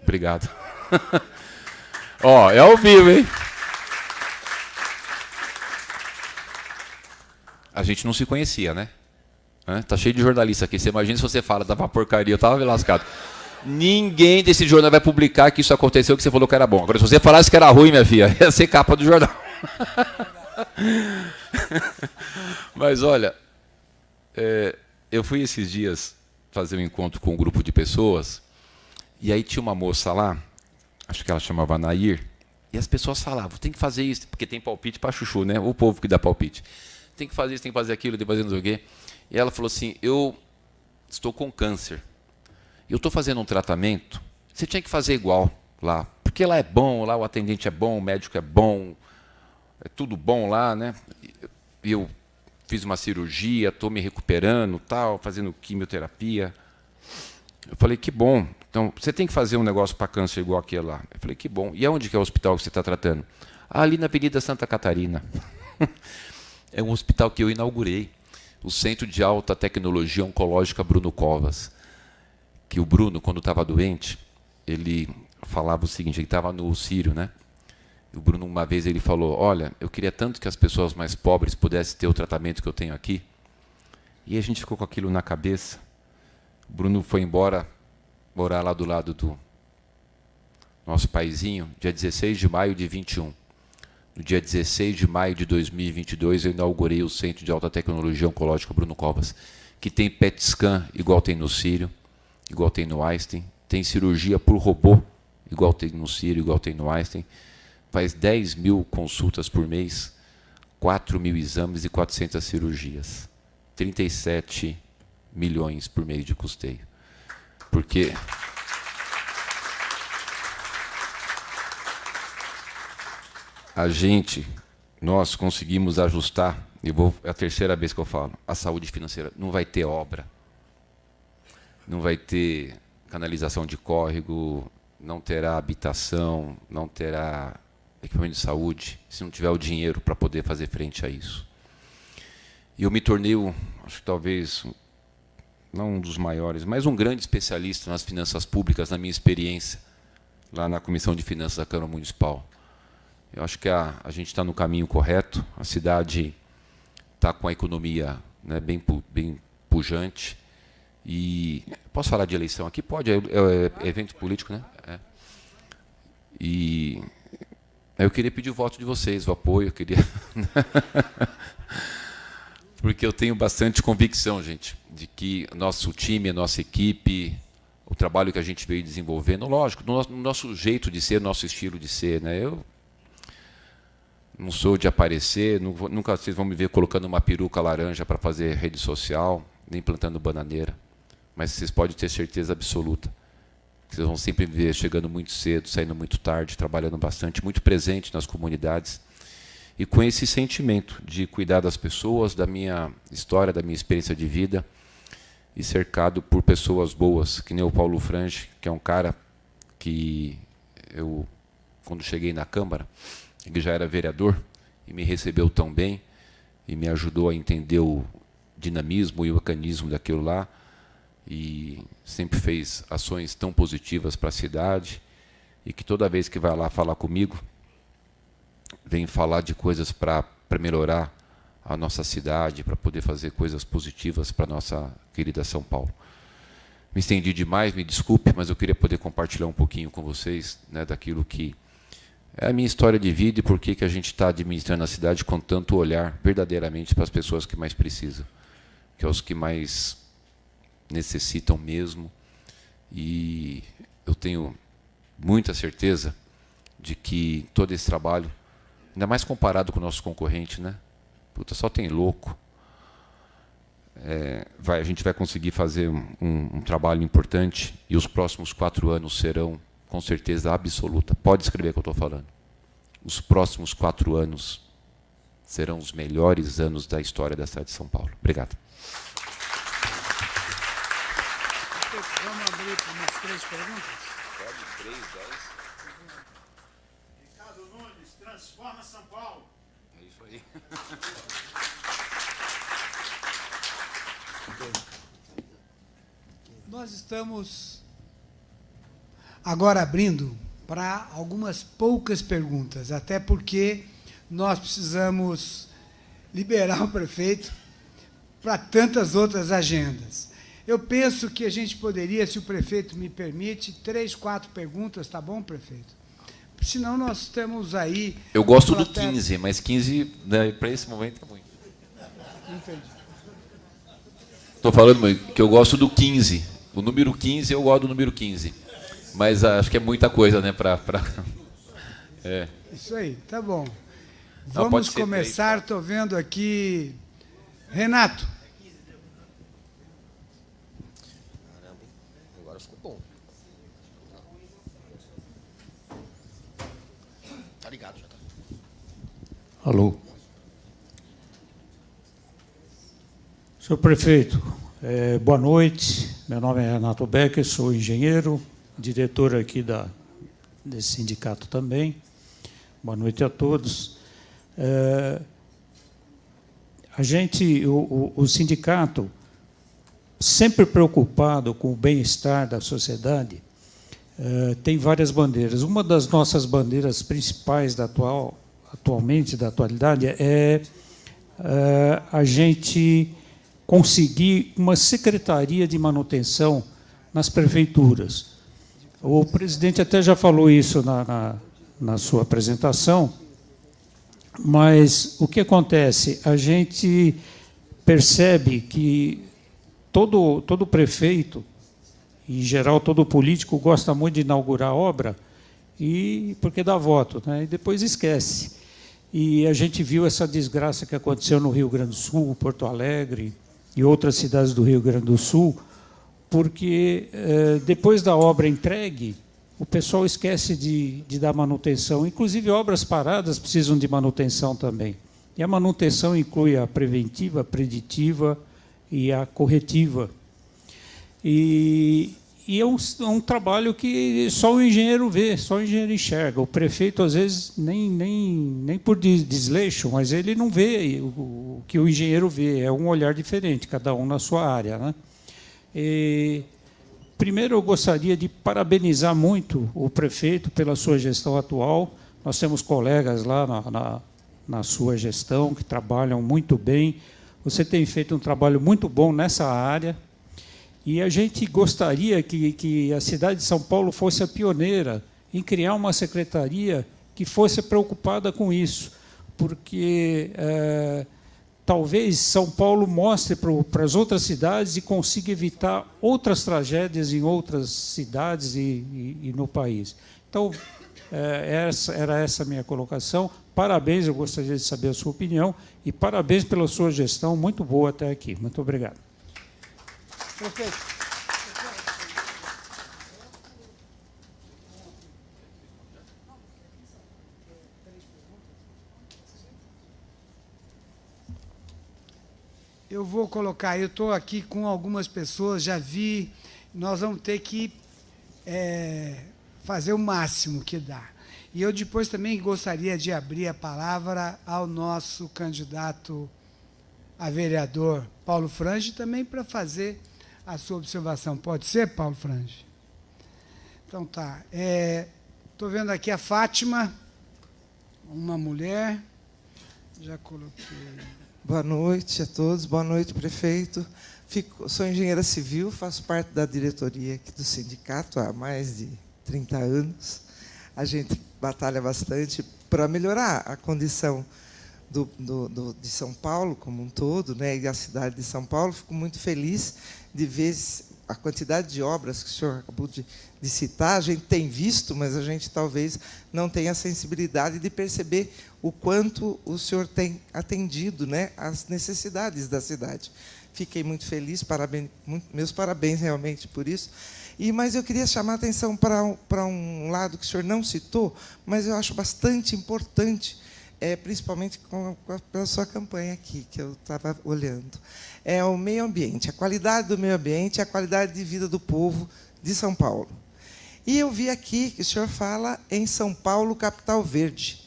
Obrigado. Ó, é ao vivo, hein? A gente não se conhecia, né? Tá cheio de jornalista aqui. Você imagina se você fala, dava uma porcaria, eu tava lascado. Ninguém desse jornal vai publicar que isso aconteceu, que você falou que era bom. Agora, se você falasse que era ruim, minha filha, ia ser capa do jornal. Mas, olha, eu fui esses dias fazer um encontro com um grupo de pessoas, e aí tinha uma moça lá, acho que ela chamava Nair, e as pessoas falavam, tem que fazer isso, porque tem palpite para chuchu, né? O povo que dá palpite. Tem que fazer isso, tem que fazer aquilo, tem que fazer não sei o quê. E ela falou assim, eu estou com câncer. Eu estou fazendo um tratamento, você tinha que fazer igual lá, porque lá é bom, lá o atendente é bom, o médico é bom, é tudo bom lá, né? E eu fiz uma cirurgia, estou me recuperando, tal, fazendo quimioterapia. Eu falei, que bom. Então, você tem que fazer um negócio para câncer igual aquele lá. Eu falei, que bom. E aonde que é o hospital que você está tratando? Ah, ali na Avenida Santa Catarina. É um hospital que eu inaugurei. O Centro de Alta Tecnologia Oncológica Bruno Covas. Que o Bruno, quando estava doente, ele falava o seguinte, ele estava no Sírio, né? E o Bruno, uma vez, ele falou, olha, eu queria tanto que as pessoas mais pobres pudessem ter o tratamento que eu tenho aqui. E a gente ficou com aquilo na cabeça. O Bruno foi embora morar lá do lado do nosso paizinho, dia 16 de maio de 21. No dia 16 de maio de 2022, eu inaugurei o Centro de Alta Tecnologia Oncológica Bruno Covas, que tem PET scan igual tem no Sírio, igual tem no Einstein, tem cirurgia por robô, igual tem no Sírio, igual tem no Einstein, faz 10 mil consultas por mês, 4 mil exames e 400 cirurgias. 37 milhões por mês de custeio. Porque nós conseguimos ajustar, é a terceira vez que eu falo, a saúde financeira. Não vai ter obra, não vai ter canalização de córrego, não terá habitação, não terá equipamento de saúde, se não tiver o dinheiro para poder fazer frente a isso. E eu me tornei, acho que talvez, não um dos maiores, mas um grande especialista nas finanças públicas, na minha experiência, lá na Comissão de Finanças da Câmara Municipal. Eu acho que a gente está no caminho correto, a cidade está com a economia, né, bem pujante. E posso falar de eleição aqui? Pode, é evento político, né? É. E eu queria pedir o voto de vocês, o apoio, eu queria... Porque eu tenho bastante convicção, gente, de que nosso time, a nossa equipe, o trabalho que a gente veio desenvolvendo, lógico, no nosso jeito de ser, nosso estilo de ser, né? Eu não sou de aparecer, nunca vocês vão me ver colocando uma peruca laranja para fazer rede social, nem plantando bananeira. Mas vocês podem ter certeza absoluta que vocês vão sempre me ver chegando muito cedo, saindo muito tarde, trabalhando bastante, muito presente nas comunidades. E com esse sentimento de cuidar das pessoas, da minha história, da minha experiência de vida, e cercado por pessoas boas, que nem o Paulo Frange, que é um cara que eu, quando cheguei na Câmara, ele já era vereador, e me recebeu tão bem, e me ajudou a entender o dinamismo e o mecanismo daquilo lá, e sempre fez ações tão positivas para a cidade, e que toda vez que vai lá falar comigo, vem falar de coisas para melhorar a nossa cidade, para poder fazer coisas positivas para a nossa querida São Paulo. Me estendi demais, me desculpe, mas eu queria poder compartilhar um pouquinho com vocês, né, daquilo que é a minha história de vida e por que a gente está administrando a cidade com tanto olhar verdadeiramente para as pessoas que mais precisam, que é os que mais necessitam mesmo. E eu tenho muita certeza de que todo esse trabalho, ainda mais comparado com o nosso concorrente, né? Puta, só tem louco. A gente vai conseguir fazer um trabalho importante e os próximos 4 anos serão, com certeza absoluta, pode escrever o que eu estou falando, os próximos 4 anos serão os melhores anos da história da cidade de São Paulo. Obrigado. Vamos abrir para umas 3 perguntas? Pode, 3, 10. Ricardo Nunes, transforma São Paulo. É isso aí. Nós estamos agora abrindo para algumas poucas perguntas, até porque nós precisamos liberar o prefeito para tantas outras agendas. Eu penso que a gente poderia, se o prefeito me permite, 3, 4 perguntas, tá bom, prefeito? Senão nós temos aí... Eu gosto do 15, mas 15, né, para esse momento, é muito. Entendi. Estou falando que eu gosto do 15. O número 15, eu gosto do número 15. Mas acho que é muita coisa, né? É. Isso aí, tá bom. Não, Vamos começar, estou vendo aqui... Renato. Caramba, agora ficou bom. Tá ligado, já tá. Alô. Senhor prefeito, boa noite. Meu nome é Renato Becker, sou engenheiro, diretor aqui desse sindicato também. Boa noite a todos. O sindicato, sempre preocupado com o bem-estar da sociedade, tem várias bandeiras. Uma das nossas bandeiras principais da atualidade é a gente conseguir uma secretaria de manutenção nas prefeituras. O presidente até já falou isso na sua apresentação, mas o que acontece? A gente percebe que todo prefeito, em geral todo político, gosta muito de inaugurar obra, porque dá voto, né? E depois esquece. E a gente viu essa desgraça que aconteceu no Rio Grande do Sul, Porto Alegre e outras cidades do Rio Grande do Sul, porque depois da obra entregue, o pessoal esquece de dar manutenção. Inclusive, obras paradas precisam de manutenção também. E a manutenção inclui a preventiva, a preditiva e a corretiva. E é um trabalho que só o engenheiro vê, só o engenheiro enxerga. O prefeito, às vezes, nem por desleixo, mas ele não vê o que o engenheiro vê. É um olhar diferente, cada um na sua área, né? Primeiro, eu gostaria de parabenizar muito o prefeito pela sua gestão atual. Nós temos colegas lá na sua gestão que trabalham muito bem. Você tem feito um trabalho muito bom nessa área. E a gente gostaria que a cidade de São Paulo fosse a pioneira em criar uma secretaria que fosse preocupada com isso, porque talvez São Paulo mostre para as outras cidades e consiga evitar outras tragédias em outras cidades e no país. Então, era essa a minha colocação. Parabéns, eu gostaria de saber a sua opinião, e parabéns pela sua gestão, muito boa até aqui. Muito obrigado. Prefeito. Eu vou colocar, eu estou aqui com algumas pessoas, já vi, nós vamos ter que fazer o máximo que dá. E eu depois também gostaria de abrir a palavra ao nosso candidato a vereador, Paulo Frange, também para fazer a sua observação. Pode ser, Paulo Frange? Então tá. Estou vendo aqui a Fátima, uma mulher. Já coloquei. Boa noite a todos, boa noite, prefeito. Sou engenheira civil, faço parte da diretoria aqui do sindicato há mais de 30 anos. A gente batalha bastante para melhorar a condição de São Paulo como um todo, né, e a cidade de São Paulo. Fico muito feliz de ver a quantidade de obras que o senhor acabou de citar. A gente tem visto, mas a gente talvez não tenha a sensibilidade de perceber o quanto o senhor tem atendido, né, às necessidades da cidade. Fiquei muito feliz, meus parabéns realmente por isso. Mas eu queria chamar a atenção para um lado que o senhor não citou, mas eu acho bastante importante, principalmente pela sua campanha aqui, que eu estava olhando. É o meio ambiente, a qualidade do meio ambiente, a qualidade de vida do povo de São Paulo. E eu vi aqui que o senhor fala em São Paulo, capital verde.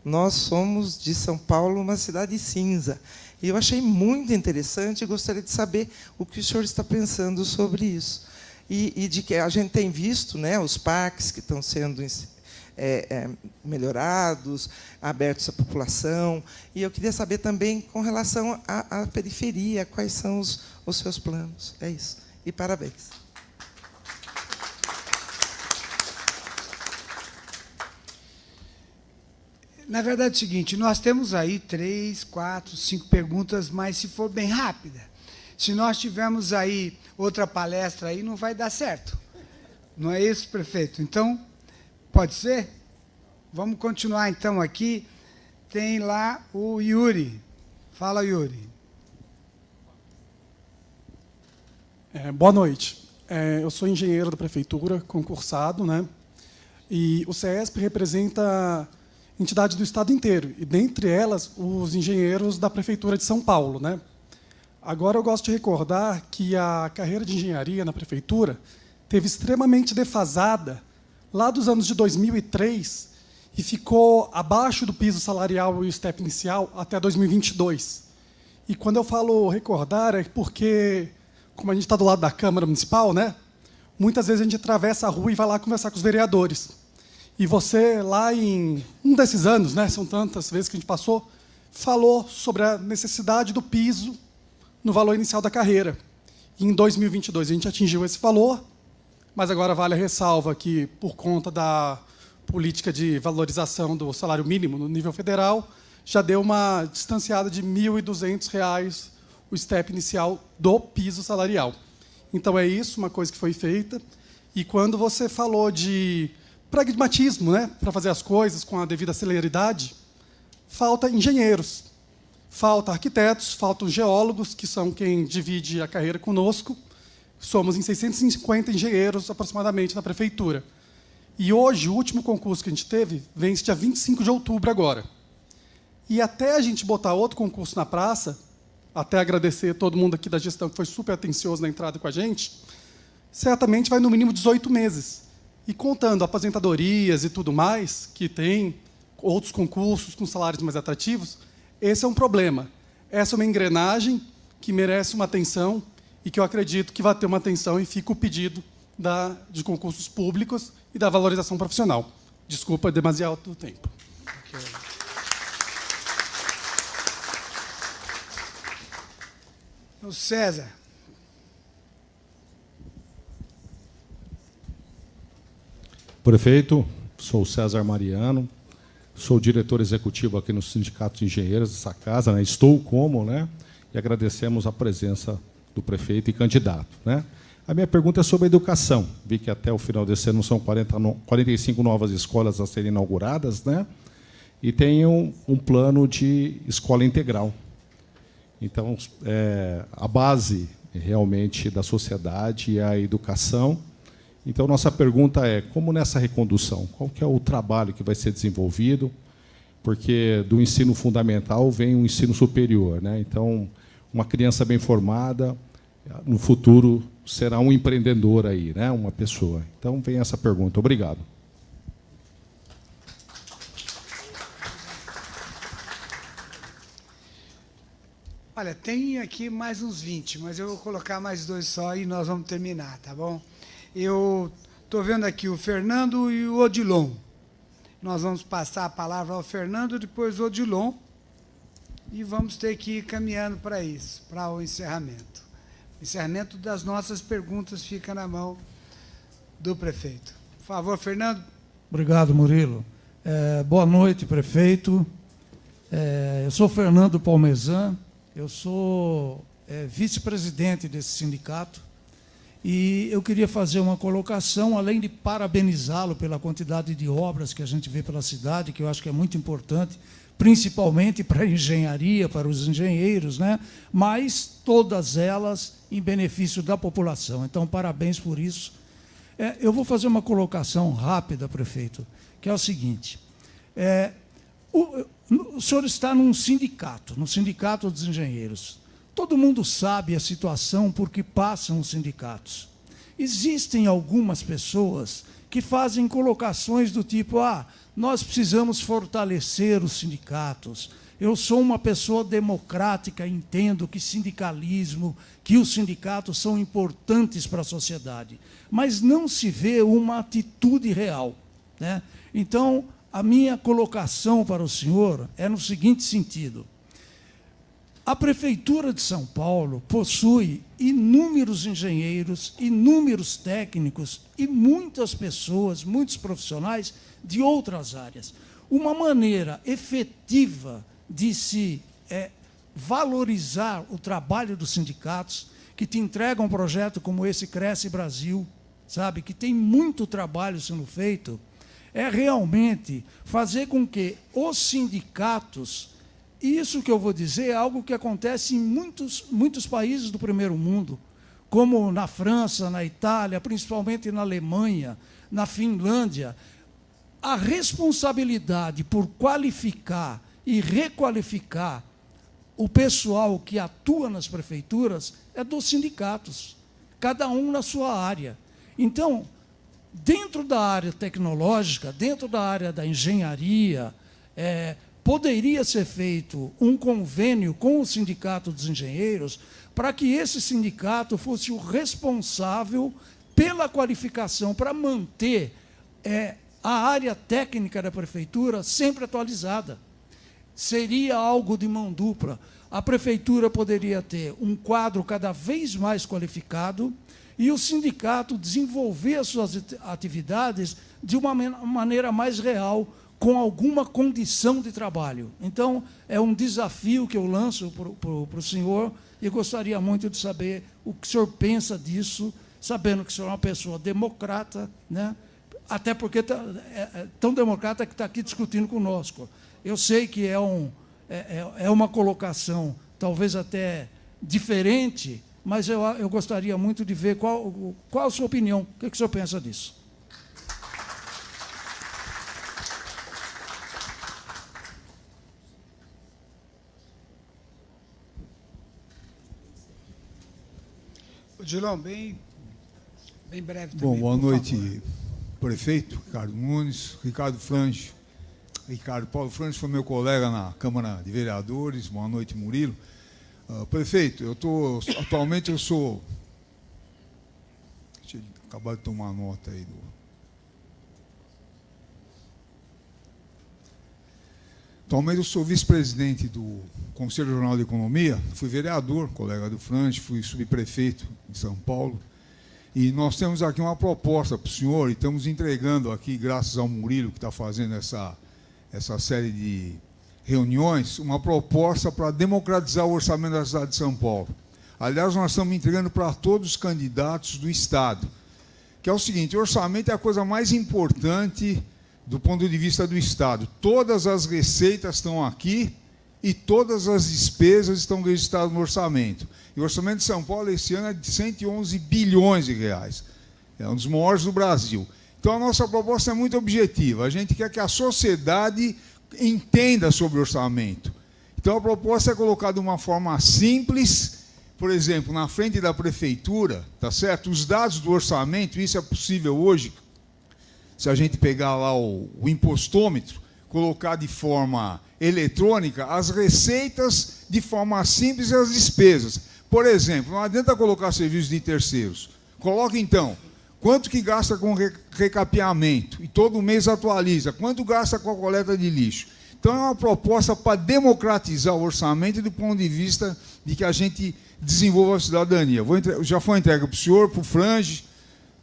Nós somos, de São Paulo, uma cidade cinza. E eu achei muito interessante e gostaria de saber o que o senhor está pensando sobre isso. E de que a gente tem visto, né, os parques que estão sendo melhorados, abertos à população. E eu queria saber também, com relação à periferia, quais são os seus planos. É isso. E parabéns. Na verdade é o seguinte, nós temos aí 3, 4, 5 perguntas, mas se for bem rápida. Se nós tivermos aí outra palestra aí, não vai dar certo. Não é isso, prefeito? Então, pode ser? Vamos continuar, então, aqui. Tem lá o Yuri. Fala, Yuri. Boa noite. Eu sou engenheiro da prefeitura, concursado, né? E o CESP representa entidades do estado inteiro, e dentre elas, os engenheiros da prefeitura de São Paulo, né? Agora, eu gosto de recordar que a carreira de engenharia na prefeitura teve extremamente defasada lá dos anos de 2003 e ficou abaixo do piso salarial e o step inicial até 2022. E quando eu falo recordar, é porque, como a gente está do lado da Câmara Municipal, né, muitas vezes a gente atravessa a rua e vai lá conversar com os vereadores. E você, lá em um desses anos, né, são tantas vezes que a gente passou, falou sobre a necessidade do piso no valor inicial da carreira. E em 2022 a gente atingiu esse valor, mas agora vale a ressalva que, por conta da política de valorização do salário mínimo no nível federal, já deu uma distanciada de R$ 1.200 o step inicial do piso salarial. Então, é isso, uma coisa que foi feita. E quando você falou de pragmatismo, né, para fazer as coisas com a devida celeridade, falta engenheiros, falta arquitetos, faltam geólogos, que são quem divide a carreira conosco. Somos em 650 engenheiros, aproximadamente, na prefeitura. E hoje, o último concurso que a gente teve, vence dia 25 de outubro agora. E até a gente botar outro concurso na praça, até agradecer todo mundo aqui da gestão que foi super atencioso na entrada com a gente, certamente vai no mínimo 18 meses. E contando aposentadorias e tudo mais, que tem outros concursos com salários mais atrativos, esse é um problema. Essa é uma engrenagem que merece uma atenção e que eu acredito que vai ter uma atenção e fica o pedido de concursos públicos e da valorização profissional. Desculpa, demasiado tempo. O César. Prefeito, sou o César Mariano, sou diretor executivo aqui no Sindicato de Engenheiros dessa casa, né? Estou como, né? E agradecemos a presença do prefeito e candidato, né? A minha pergunta é sobre a educação. Vi que até o final desse ano são 45 novas escolas a serem inauguradas, né? E tem um plano de escola integral. Então, a base realmente da sociedade é a educação. Então, nossa pergunta é, como nessa recondução? Qual que é o trabalho que vai ser desenvolvido? Porque do ensino fundamental vem o ensino superior, né? Então, uma criança bem formada, no futuro, será um empreendedor aí, né? Uma pessoa. Então, vem essa pergunta. Obrigado. Olha, tem aqui mais uns 20, mas eu vou colocar mais 2 só e nós vamos terminar, tá bom? Eu estou vendo aqui o Fernando e o Odilon. Nós vamos passar a palavra ao Fernando, depois o Odilon, e vamos ter que ir caminhando para isso, para o encerramento. O encerramento das nossas perguntas fica na mão do prefeito. Por favor, Fernando. Obrigado, Murilo. Boa noite, prefeito. Eu sou Fernando Palmesan, eu sou vice-presidente desse sindicato e eu queria fazer uma colocação, além de parabenizá-lo pela quantidade de obras que a gente vê pela cidade, que eu acho que é muito importante, principalmente para a engenharia, para os engenheiros, né? Mas todas elas em benefício da população. Então, parabéns por isso. Eu vou fazer uma colocação rápida, prefeito, que é o seguinte. O senhor está no Sindicato dos Engenheiros. Todo mundo sabe a situação por que passam os sindicatos. Existem algumas pessoas que fazem colocações do tipo, nós precisamos fortalecer os sindicatos. Eu sou uma pessoa democrática, entendo que sindicalismo, que os sindicatos são importantes para a sociedade, mas não se vê uma atitude real, né? Então, a minha colocação para o senhor é no seguinte sentido. A Prefeitura de São Paulo possui inúmeros engenheiros, inúmeros técnicos e muitas pessoas, muitos profissionais de outras áreas. Uma maneira efetiva de se valorizar o trabalho dos sindicatos, que te entregam um projeto como esse Cresce Brasil, sabe, que tem muito trabalho sendo feito, é realmente fazer com que os sindicatos, isso que eu vou dizer é algo que acontece em muitos países do primeiro mundo, como na França, na Itália, principalmente na Alemanha, na Finlândia. A responsabilidade por qualificar e requalificar o pessoal que atua nas prefeituras é dos sindicatos, cada um na sua área. Então, dentro da área tecnológica, dentro da área da engenharia, poderia ser feito um convênio com o Sindicato dos Engenheiros para que esse sindicato fosse o responsável pela qualificação, para manter a área técnica da prefeitura sempre atualizada. seria algo de mão dupla. A prefeitura poderia ter um quadro cada vez mais qualificado e o sindicato desenvolver as suas atividades de uma maneira mais real, com alguma condição de trabalho. Então, é um desafio que eu lanço para o senhor e gostaria muito de saber o que o senhor pensa disso, sabendo que o senhor é uma pessoa democrata, né? Até porque é tão democrata que está aqui discutindo conosco. Eu sei que é uma colocação talvez até diferente, mas eu gostaria muito de ver qual a sua opinião, o que o senhor pensa disso. Odilon, bem breve também. Bom, boa noite, prefeito Ricardo Nunes, Ricardo Frange. Paulo Frange foi meu colega na Câmara de Vereadores. Boa noite, Murilo. Prefeito, atualmente eu sou... Deixa eu acabar de tomar nota aí Atualmente eu sou vice-presidente do Conselho Regional de Economia, fui vereador, colega do Frange, fui subprefeito em São Paulo, e nós temos aqui uma proposta para o senhor, e estamos entregando aqui, graças ao Murilo, que está fazendo essa série de reuniões, uma proposta para democratizar o orçamento da cidade de São Paulo. Aliás, nós estamos entregando para todos os candidatos do Estado, que é o seguinte: o orçamento é a coisa mais importante do ponto de vista do Estado. Todas as receitas estão aqui e todas as despesas estão registradas no orçamento. E o orçamento de São Paulo esse ano é de 111 bilhões de reais. É um dos maiores do Brasil. Então, a nossa proposta é muito objetiva. A gente quer que a sociedade entenda sobre o orçamento. Então, a proposta é colocar de uma forma simples, por exemplo, na frente da prefeitura, tá certo? Os dados do orçamento, isso é possível hoje, se a gente pegar lá o impostômetro, colocar de forma eletrônica as receitas de forma simples e as despesas. Por exemplo, não adianta colocar serviços de terceiros. Coloque, então, quanto que gasta com recapeamento, e todo mês atualiza, quanto gasta com a coleta de lixo. Então, é uma proposta para democratizar o orçamento do ponto de vista de que a gente desenvolva a cidadania. Já foi entregue para o senhor, para o Frange.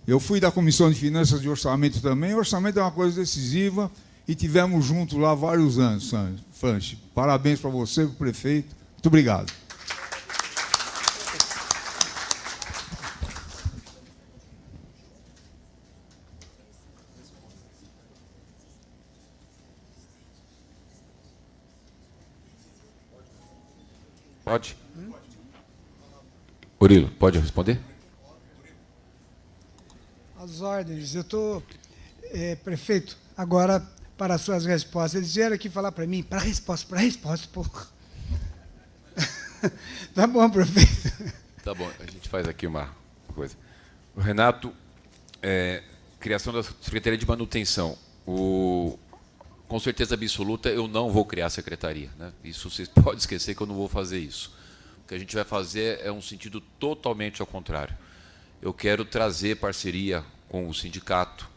Eu fui da Comissão de Finanças e Orçamento também. O orçamento é uma coisa decisiva e tivemos juntos lá vários anos, Frange. Parabéns para você, para o prefeito. Muito obrigado. Pode? Murilo, pode responder? As ordens. Eu estou, prefeito, agora para as suas respostas. Eles vieram aqui falar para mim, para resposta, porra. Tá bom, prefeito. Tá bom, a gente faz aqui uma coisa. O Renato, criação da Secretaria de Manutenção. Com certeza absoluta, eu não vou criar a secretaria, né? Isso vocês podem esquecer que eu não vou fazer isso. O que a gente vai fazer é um sentido totalmente ao contrário. Eu quero trazer parceria com o sindicato,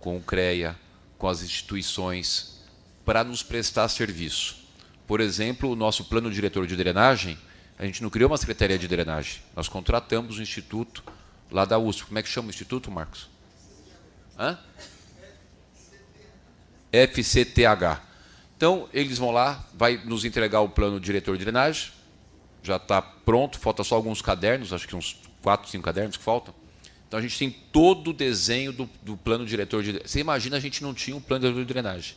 com o CREA, com as instituições, para nos prestar serviço. Por exemplo, o nosso plano diretor de drenagem, a gente não criou uma secretaria de drenagem, nós contratamos o instituto lá da USP. Como é que chama o instituto, Marcos? Hã? FCTH. Então, eles vão lá, vai nos entregar o plano diretor de drenagem, já está pronto, falta só alguns cadernos, acho que uns 4, 5 cadernos que faltam. Então, a gente tem todo o desenho do plano diretor de drenagem. Você imagina, a gente não tinha um plano diretor de drenagem.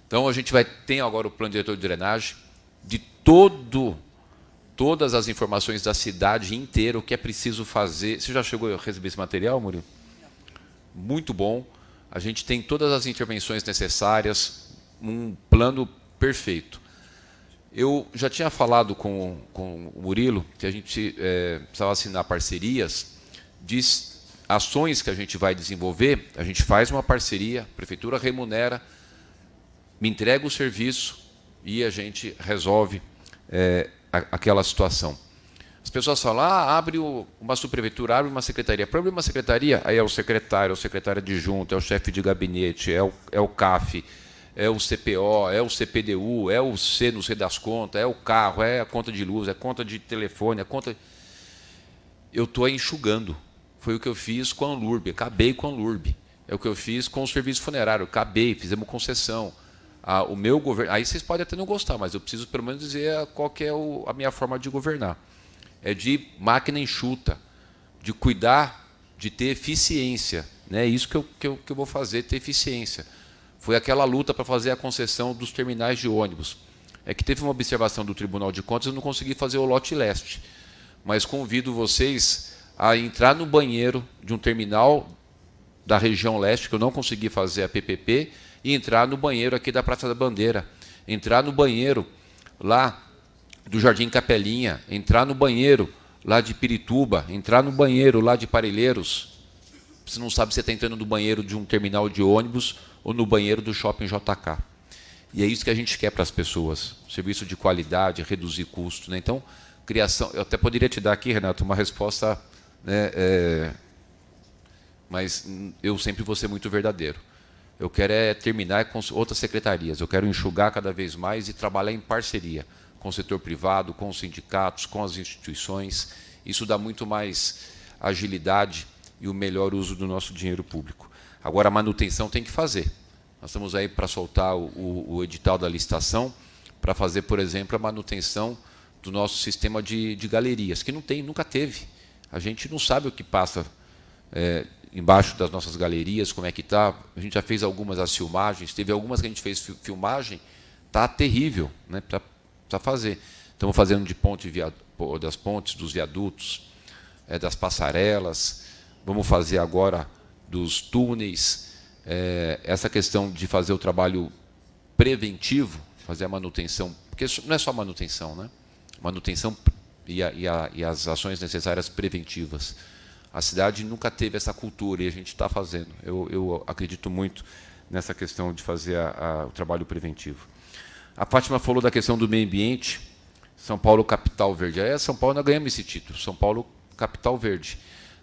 Então, a gente tem agora o plano diretor de drenagem de todas as informações da cidade inteira, o que é preciso fazer. Você já chegou a receber esse material, Murilo? Muito bom. A gente tem todas as intervenções necessárias, um plano perfeito. Eu já tinha falado com o Murilo que a gente precisava assinar parcerias de ações que a gente vai desenvolver. A gente faz uma parceria, a prefeitura remunera, me entrega o serviço e a gente resolve aquela situação. As pessoas falam, abre uma subprefeitura, abre uma secretaria. Para abrir uma secretaria, aí é o secretário, é o secretário adjunto, é o chefe de gabinete, é o CAF, é o CPO, é o CPDU, é o C não sei das contas, é o carro, é a conta de luz, é a conta de telefone, a conta... Eu estou enxugando. Foi o que eu fiz com a Anlurb, acabei com a Anlurb. É o que eu fiz com o serviço funerário, acabei, fizemos concessão. O meu governo... Aí vocês podem até não gostar, mas eu preciso pelo menos dizer qual que é a minha forma de governar. É de máquina enxuta, de cuidar, de ter eficiência. É isso que eu vou fazer, ter eficiência. Foi aquela luta para fazer a concessão dos terminais de ônibus. É que teve uma observação do Tribunal de Contas, eu não consegui fazer o lote leste. Mas convido vocês a entrar no banheiro de um terminal da região leste, que eu não consegui fazer a PPP, e entrar no banheiro aqui da Praça da Bandeira, entrar no banheiro lá do Jardim Capelinha, entrar no banheiro lá de Pirituba, entrar no banheiro lá de Parelheiros. Você não sabe se você está entrando no banheiro de um terminal de ônibus ou no banheiro do Shopping JK. E é isso que a gente quer para as pessoas, serviço de qualidade, reduzir custo. Né? Então, criação... Eu até poderia te dar aqui, Renato, uma resposta, né, mas eu sempre vou ser muito verdadeiro. Eu quero terminar com outras secretarias, eu quero enxugar cada vez mais e trabalhar em parceria com o setor privado, com os sindicatos, com as instituições. Isso dá muito mais agilidade e o melhor uso do nosso dinheiro público. Agora, a manutenção tem que fazer. Nós estamos aí para soltar o edital da licitação para fazer, por exemplo, a manutenção do nosso sistema de galerias, que não tem, nunca teve. A gente não sabe o que passa embaixo das nossas galerias, como é que está. A gente já fez algumas as filmagens, teve algumas que a gente fez filmagem, está terrível, né, para fazer. Estamos fazendo de das pontes, dos viadutos, das passarelas, vamos fazer agora dos túneis, essa questão de fazer o trabalho preventivo, fazer a manutenção, porque não é só manutenção, né? Manutenção e as ações necessárias preventivas. A cidade nunca teve essa cultura e a gente está fazendo. Eu acredito muito nessa questão de fazer o trabalho preventivo. A Fátima falou da questão do meio ambiente, São Paulo capital verde. São Paulo nós ganhamos esse título, São Paulo capital verde.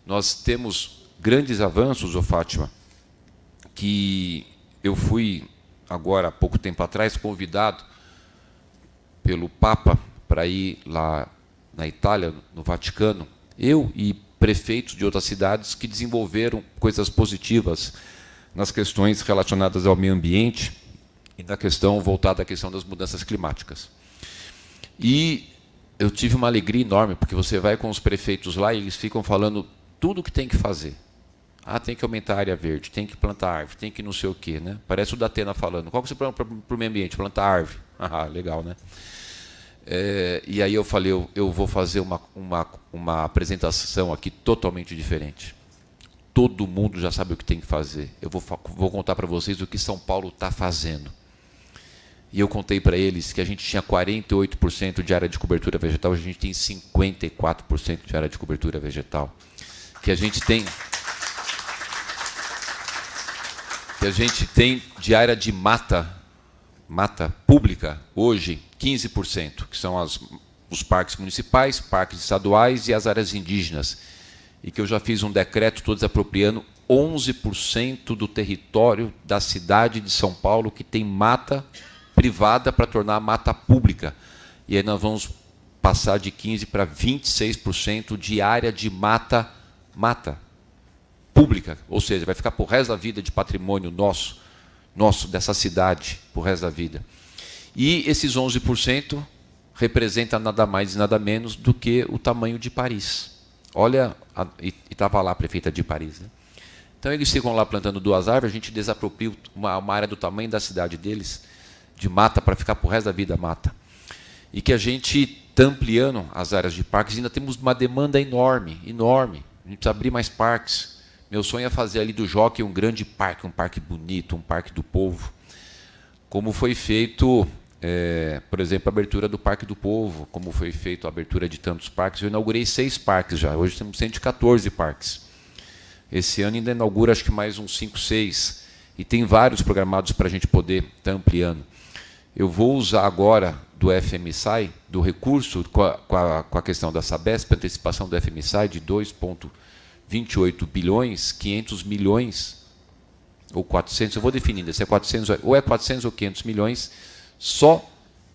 Nós temos grandes avanços, Fátima, que eu fui, agora, há pouco tempo atrás, convidado pelo Papa para ir lá na Itália, no Vaticano, eu e prefeitos de outras cidades que desenvolveram coisas positivas nas questões relacionadas ao meio ambiente e na questão voltada à questão das mudanças climáticas. E eu tive uma alegria enorme, porque você vai com os prefeitos lá e eles ficam falando tudo o que tem que fazer. Tem que aumentar a área verde, tem que plantar árvore, tem que não sei o quê. Né? Parece o Datena falando. Qual que é o seu plano para o meio ambiente? Plantar árvore. Legal, né? E aí eu falei, eu vou fazer uma apresentação aqui totalmente diferente. Todo mundo já sabe o que tem que fazer. Eu vou contar para vocês o que São Paulo está fazendo. E eu contei para eles que a gente tinha 48% de área de cobertura vegetal, hoje a gente tem 54% de área de cobertura vegetal. Que a gente tem de área de mata pública, hoje, 15%, que são os parques municipais, parques estaduais e as áreas indígenas. E que eu já fiz um decreto, estou desapropriando 11% do território da cidade de São Paulo que tem mata privada para tornar mata pública. E aí nós vamos passar de 15% para 26% de área de mata pública. Ou seja, vai ficar para o resto da vida de patrimônio nosso dessa cidade, para o resto da vida. E esses 11% representa nada mais e nada menos do que o tamanho de Paris. Olha, e estava lá a prefeita de Paris. Né? Então, eles ficam lá plantando 2 árvores, a gente desapropria uma área do tamanho da cidade deles, de mata, para ficar para o resto da vida mata. E que a gente está ampliando as áreas de parques, ainda temos uma demanda enorme. A gente precisa abrir mais parques. Meu sonho é fazer ali do Jockey um grande parque, um parque bonito, um parque do povo. Como foi feito, por exemplo, a abertura do Parque do Povo, como foi feito a abertura de tantos parques. Eu inaugurei 6 parques já, hoje temos 114 parques. Esse ano ainda inaugura acho que mais uns 5, 6. E tem vários programados para a gente poder estar ampliando. Eu vou usar agora do FMSAI, do recurso, com a questão da Sabesp, a antecipação do FMSAI de 2,28 bilhões, 500 milhões ou 400, eu vou definindo, se é 400, ou é 400 ou 500 milhões só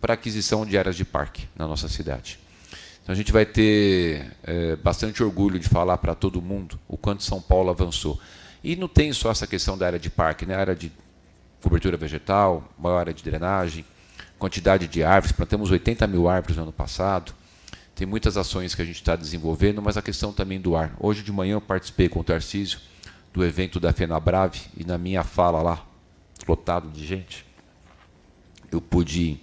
para aquisição de áreas de parque na nossa cidade. Então a gente vai ter bastante orgulho de falar para todo mundo o quanto São Paulo avançou. E não tem só essa questão da área de parque, né? A área de cobertura vegetal, maior área de drenagem, quantidade de árvores, plantamos 80 mil árvores no ano passado. Tem muitas ações que a gente está desenvolvendo, mas a questão também do ar. Hoje de manhã eu participei com o Tarcísio do evento da FenaBrave e na minha fala lá, lotado de gente, eu pude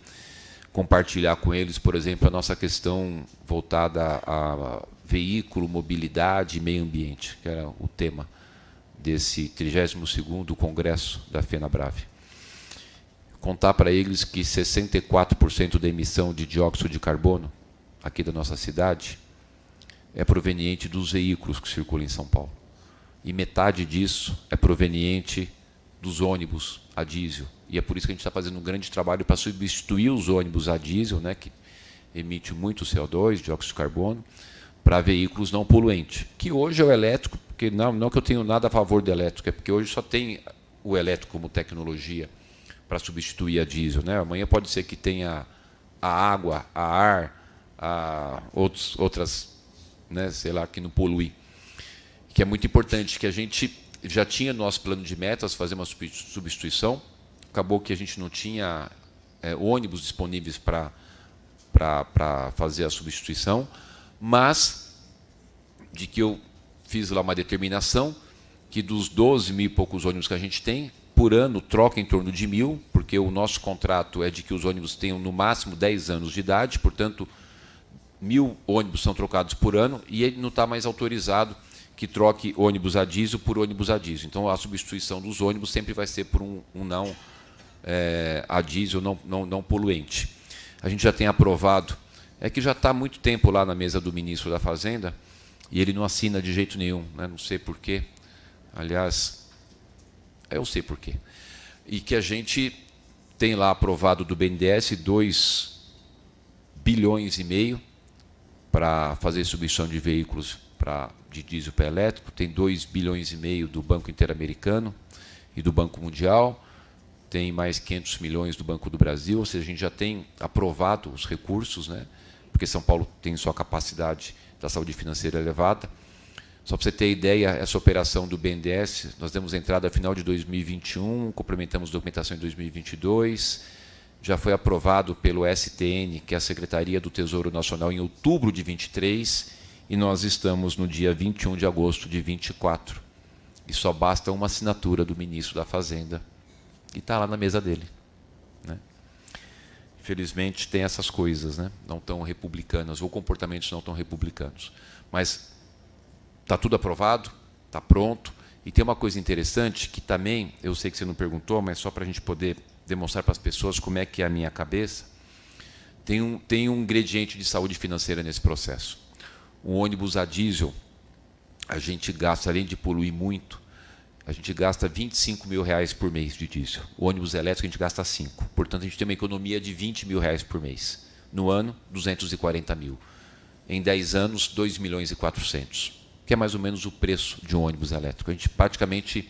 compartilhar com eles, por exemplo, a nossa questão voltada a veículo, mobilidade e meio ambiente, que era o tema desse 32º Congresso da FenaBrave. Contar para eles que 64% da emissão de dióxido de carbono aqui da nossa cidade é proveniente dos veículos que circulam em São Paulo. E metade disso é proveniente dos ônibus a diesel. E é por isso que a gente está fazendo um grande trabalho para substituir os ônibus a diesel, né, que emite muito CO2, dióxido de carbono, para veículos não poluentes. Que hoje é o elétrico, porque não que eu tenho nada a favor do elétrico, é porque hoje só tem o elétrico como tecnologia para substituir a diesel, né? Amanhã pode ser que tenha a água, a ar, outras, né, sei lá, que não polui. Que é muito importante, que a gente já tinha no nosso plano de metas fazer uma substituição. Acabou que a gente não tinha ônibus disponíveis para fazer a substituição, mas de que eu fiz lá uma determinação que dos 12 mil e poucos ônibus que a gente tem, por ano troca em torno de 1.000, porque o nosso contrato é de que os ônibus tenham no máximo 10 anos de idade, portanto, 1.000 ônibus são trocados por ano, e ele não está mais autorizado que troque ônibus a diesel por ônibus a diesel. Então, a substituição dos ônibus sempre vai ser por um não a diesel não poluente. A gente já tem aprovado, que já está há muito tempo lá na mesa do ministro da Fazenda, e ele não assina de jeito nenhum, né? Não sei porquê. Aliás, eu sei porquê. E que a gente tem lá aprovado do BNDES 2,5 bilhões para fazer substituição de veículos de diesel para elétrico, tem 2,5 bilhões do Banco Interamericano e do Banco Mundial, tem mais 500 milhões do Banco do Brasil, ou seja, a gente já tem aprovado os recursos, né? Porque São Paulo tem sua capacidade da saúde financeira elevada. Só para você ter ideia, essa operação do BNDES, nós demos entrada a final de 2021, complementamos documentação em 2022, já foi aprovado pelo STN, que é a Secretaria do Tesouro Nacional, em outubro de 23, e nós estamos no dia 21 de agosto de 24. E só basta uma assinatura do ministro da Fazenda, e está lá na mesa dele, né? Infelizmente, tem essas coisas, né? Não tão republicanas, ou comportamentos não tão republicanos. Mas está tudo aprovado, está pronto. E tem uma coisa interessante, que também, eu sei que você não perguntou, mas só para a gente poder demonstrar para as pessoas como é que é a minha cabeça, tem um ingrediente de saúde financeira nesse processo. Um ônibus a diesel, a gente gasta, além de poluir muito, a gente gasta R$25 mil por mês de diesel. O ônibus elétrico a gente gasta 5. Portanto, a gente tem uma economia de R$20 mil por mês. No ano, 240 mil. Em 10 anos, 2 milhões e 400, que é mais ou menos o preço de um ônibus elétrico. A gente praticamente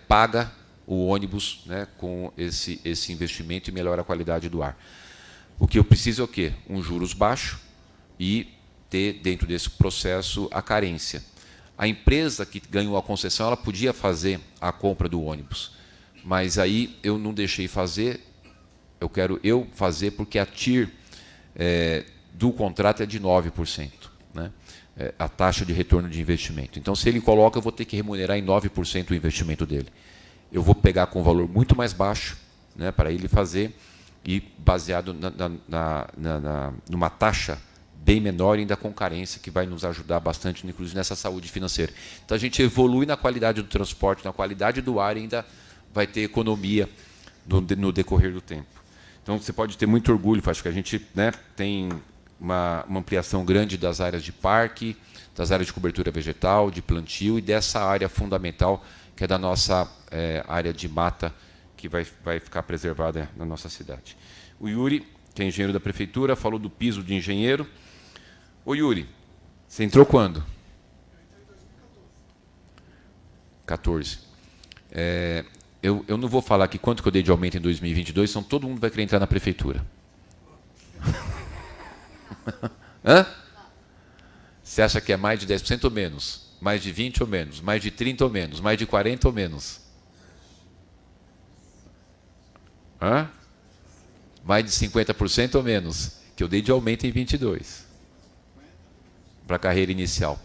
paga o ônibus, né, com esse investimento e melhora a qualidade do ar. O que eu preciso é o quê? Um juros baixo e ter, dentro desse processo, a carência. A empresa que ganhou a concessão, ela podia fazer a compra do ônibus, mas aí eu não deixei fazer, eu quero fazer, porque a TIR do contrato é de 9%, né? A taxa de retorno de investimento. Então, se ele coloca, eu vou ter que remunerar em 9% o investimento dele. Eu vou pegar com um valor muito mais baixo, né, para ele fazer, e baseado numa taxa bem menor, ainda com carência, que vai nos ajudar bastante, inclusive nessa saúde financeira. Então, a gente evolui na qualidade do transporte, na qualidade do ar, e ainda vai ter economia no decorrer do tempo. Então, você pode ter muito orgulho, acho que a gente, né, tem uma ampliação grande das áreas de parque, das áreas de cobertura vegetal, de plantio, e dessa área fundamental, que é da nossa área de mata, que vai ficar preservada na nossa cidade. O Yuri, que é engenheiro da prefeitura, falou do piso de engenheiro. Ô Yuri, você entrou quando? 14. Eu não vou falar aqui quanto que eu dei de aumento em 2022, senão todo mundo vai querer entrar na prefeitura. Hã? Você acha que é mais de 10% ou menos? Mais de 20% ou menos? Mais de 30% ou menos? Mais de 40% ou menos? Hã? Mais de 50% ou menos? Que eu dei de aumento em 22. Para a carreira inicial.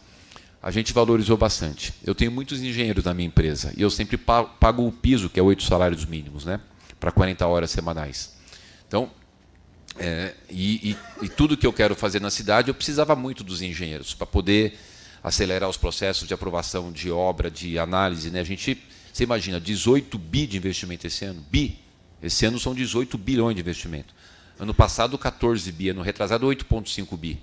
A gente valorizou bastante. Eu tenho muitos engenheiros na minha empresa e eu sempre pago o piso, que é 8 salários mínimos, né? Para 40 horas semanais. Então, e tudo que eu quero fazer na cidade, eu precisava muito dos engenheiros para poder acelerar os processos de aprovação de obra, de análise, né? Você imagina, 18 bi de investimento esse ano. Esse ano são 18 bilhões de investimento. Ano passado, 14 bi. Ano retrasado, 8,5 bi.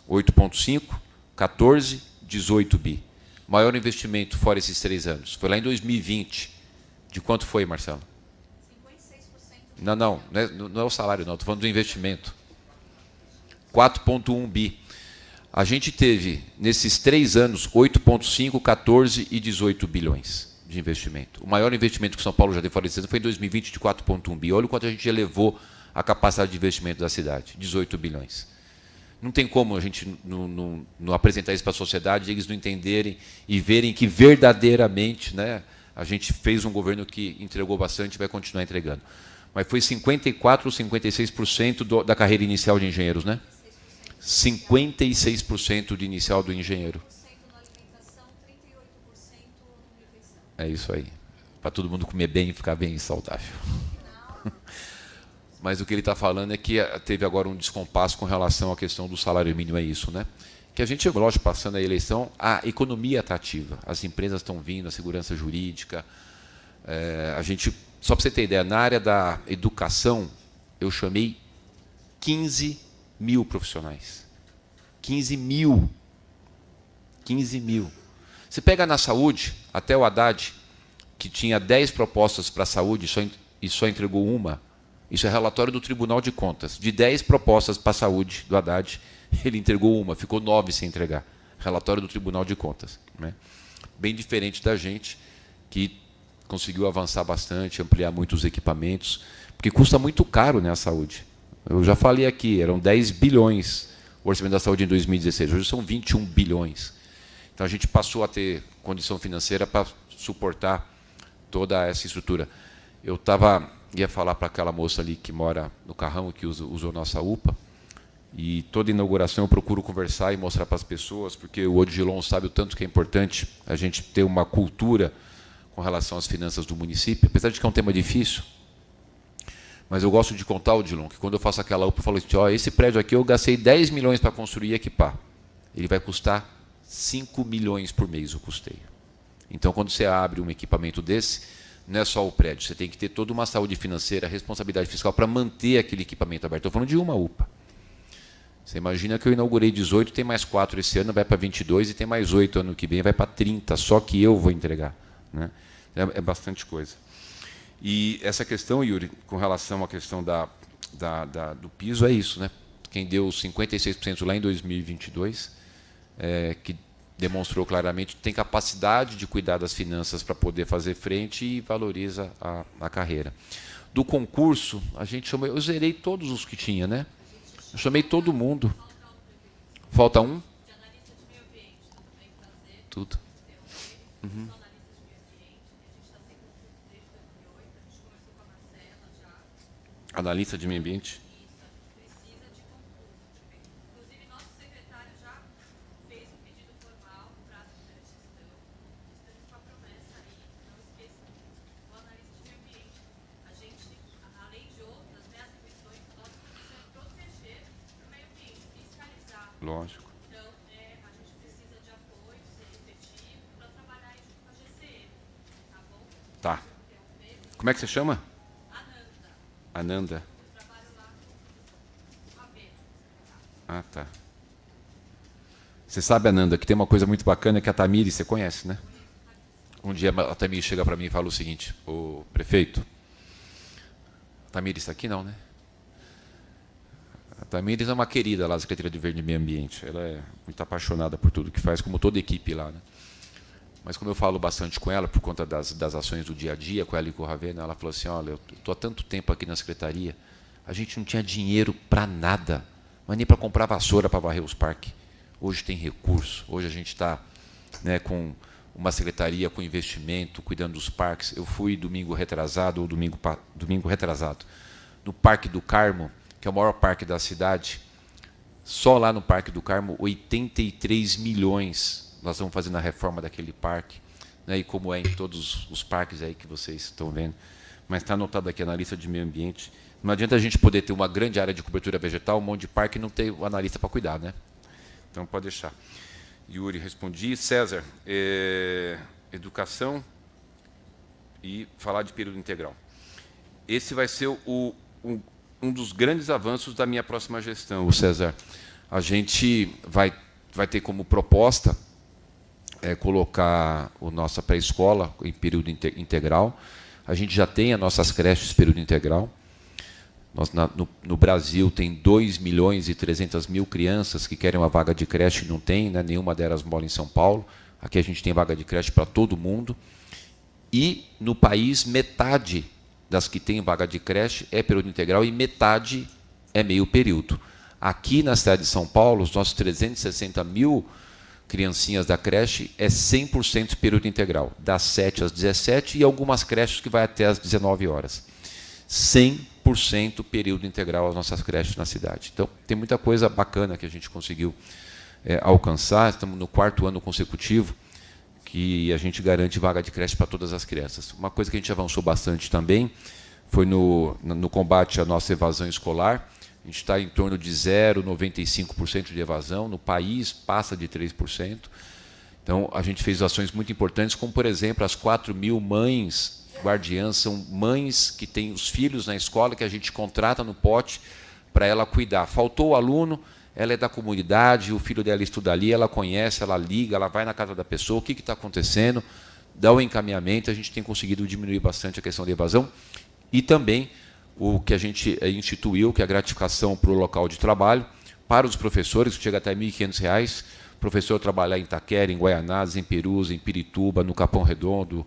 8,5, 14, 18 bi. Maior investimento fora esses 3 anos. Foi lá em 2020. De quanto foi, Marcelo? 56%. Não é o salário, não. Estou falando do investimento. 4,1 bi. A gente teve, nesses 3 anos, 8,5, 14 e 18 bilhões de investimento. O maior investimento que São Paulo já teve fora desse ano foi em 2020, de 4,1 bi. Olha o quanto a gente elevou a capacidade de investimento da cidade. 18 bilhões. Não tem como a gente não apresentar isso para a sociedade, eles não entenderem e verem que verdadeiramente, né, a gente fez um governo que entregou bastante e vai continuar entregando. Mas foi 54% ou 56% da carreira inicial de engenheiros, né? 56% de inicial do engenheiro. É isso aí. Para todo mundo comer bem e ficar bem saudável. Mas o que ele está falando é que teve agora um descompasso com relação à questão do salário mínimo, é isso, né? Que a gente, lógico, passando a eleição, a economia está ativa, as empresas estão vindo, a segurança jurídica. A gente, só para você ter ideia, na área da educação, eu chamei 15 mil profissionais. 15 mil. 15 mil. Você pega na saúde, até o Haddad, que tinha 10 propostas para a saúde e só entregou uma. Isso é relatório do Tribunal de Contas. De 10 propostas para a saúde do Haddad, ele entregou uma, ficou 9 sem entregar. Relatório do Tribunal de Contas, né? Bem diferente da gente, que conseguiu avançar bastante, ampliar muitos equipamentos, porque custa muito caro, né, a saúde. Eu já falei aqui, eram 10 bilhões o orçamento da saúde em 2016, hoje são 21 bilhões. Então a gente passou a ter condição financeira para suportar toda essa estrutura. Eu ia falar para aquela moça ali que mora no Carrão, que usou nossa UPA, e toda inauguração eu procuro conversar e mostrar para as pessoas, porque o Odilon sabe o tanto que é importante a gente ter uma cultura com relação às finanças do município, apesar de que é um tema difícil. Mas eu gosto de contar, Odilon, que quando eu faço aquela UPA, eu falo assim, ó, esse prédio aqui eu gastei 10 milhões para construir e equipar. Ele vai custar 5 milhões por mês o custeio. Então, quando você abre um equipamento desse, não é só o prédio, você tem que ter toda uma saúde financeira, responsabilidade fiscal para manter aquele equipamento aberto. Estou falando de uma UPA. Você imagina que eu inaugurei 18, tem mais 4 esse ano, vai para 22 e tem mais 8 ano que vem, vai para 30, só que eu vou entregar, né? É bastante coisa. E essa questão, Yuri, com relação à questão do piso, é isso, né? Quem deu 56% lá em 2022, que demonstrou claramente tem capacidade de cuidar das finanças para poder fazer frente e valoriza a carreira. Do concurso, a gente chamou, eu zerei todos os que tinha, né? Eu chamei todo mundo. Falta um? Tudo. Uhum. Analista de meio ambiente. Lógico. Então, a gente precisa de apoio, ser efetivo, para trabalhar junto com a GCM, tá bom? Tá. Como é que você chama? Ananda. Ananda. Eu trabalho lá com a Bento. Ah, tá. Você sabe, Ananda, que tem uma coisa muito bacana que a Tamires, você conhece, né? Um dia a Tamires chega para mim e fala o seguinte, o prefeito, a Tamires está aqui não, né? A Tamires é uma querida lá da Secretaria de Verde e Meio Ambiente. Ela é muito apaixonada por tudo que faz, como toda a equipe lá, né? mas como eu falo bastante com ela, por conta das ações do dia a dia, com ela e com o Ravena, ela falou assim, olha, eu estou há tanto tempo aqui na secretaria, a gente não tinha dinheiro para nada, mas nem para comprar vassoura para varrer os parques. Hoje tem recurso, hoje a gente está, né, com uma secretaria com investimento, cuidando dos parques. Eu fui domingo retrasado, no Parque do Carmo, que é o maior parque da cidade. Só lá no Parque do Carmo, 83 milhões. Nós estamos fazendo a reforma daquele parque, né, e como é em todos os parques aí que vocês estão vendo. Mas está anotado aqui na lista de meio ambiente. Não adianta a gente poder ter uma grande área de cobertura vegetal, um monte de parque e não ter o analista para cuidar, né? Então, pode deixar. Yuri, respondi. César, educação e falar de período integral. Esse vai ser um dos grandes avanços da minha próxima gestão, César. A gente vai ter como proposta colocar a nossa pré-escola em período integral. A gente já tem as nossas creches em período integral. No Brasil tem 2.300.000 crianças que querem uma vaga de creche e não tem, né? Nenhuma delas mora em São Paulo. Aqui a gente tem vaga de creche para todo mundo. E, no país, metade das que têm vaga de creche é período integral e metade é meio período. Aqui na cidade de São Paulo, os nossos 360.000 criancinhas da creche é 100% período integral, das 7 às 17 e algumas creches que vai até às 19 horas. 100% período integral as nossas creches na cidade. Então, tem muita coisa bacana que a gente conseguiu alcançar. Estamos no 4º ano consecutivo que a gente garante vaga de creche para todas as crianças. Uma coisa que a gente avançou bastante também foi no combate à nossa evasão escolar. A gente está em torno de 0,95% de evasão. No país, passa de 3%. Então, a gente fez ações muito importantes, como, por exemplo, as 4.000 mães guardiãs, são mães que têm os filhos na escola, que a gente contrata no pote para ela cuidar. Faltou o aluno, ela é da comunidade, o filho dela estuda ali, ela conhece, ela liga, ela vai na casa da pessoa, o que está acontecendo, dá o encaminhamento. A gente tem conseguido diminuir bastante a questão de evasão. E também o que a gente instituiu, que é a gratificação para o local de trabalho, para os professores, que chega até R$ 1.500, o professor trabalhar em Itaquera, em Guaianazes, em Perus, em Pirituba, no Capão Redondo,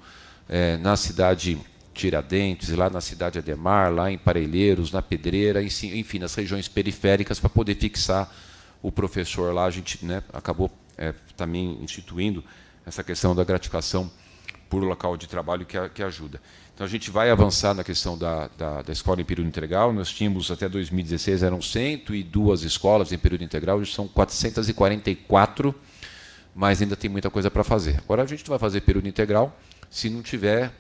na cidade Tiradentes, lá na cidade Ademar, lá em Parelheiros, na Pedreira, enfim, nas regiões periféricas, para poder fixar o professor lá. A gente, né, acabou também instituindo essa questão da gratificação por local de trabalho, que ajuda. Então, a gente vai avançar na questão da escola em período integral. Nós tínhamos, até 2016, eram 102 escolas em período integral, hoje são 444, mas ainda tem muita coisa para fazer. Agora, a gente vai fazer período integral se não tiver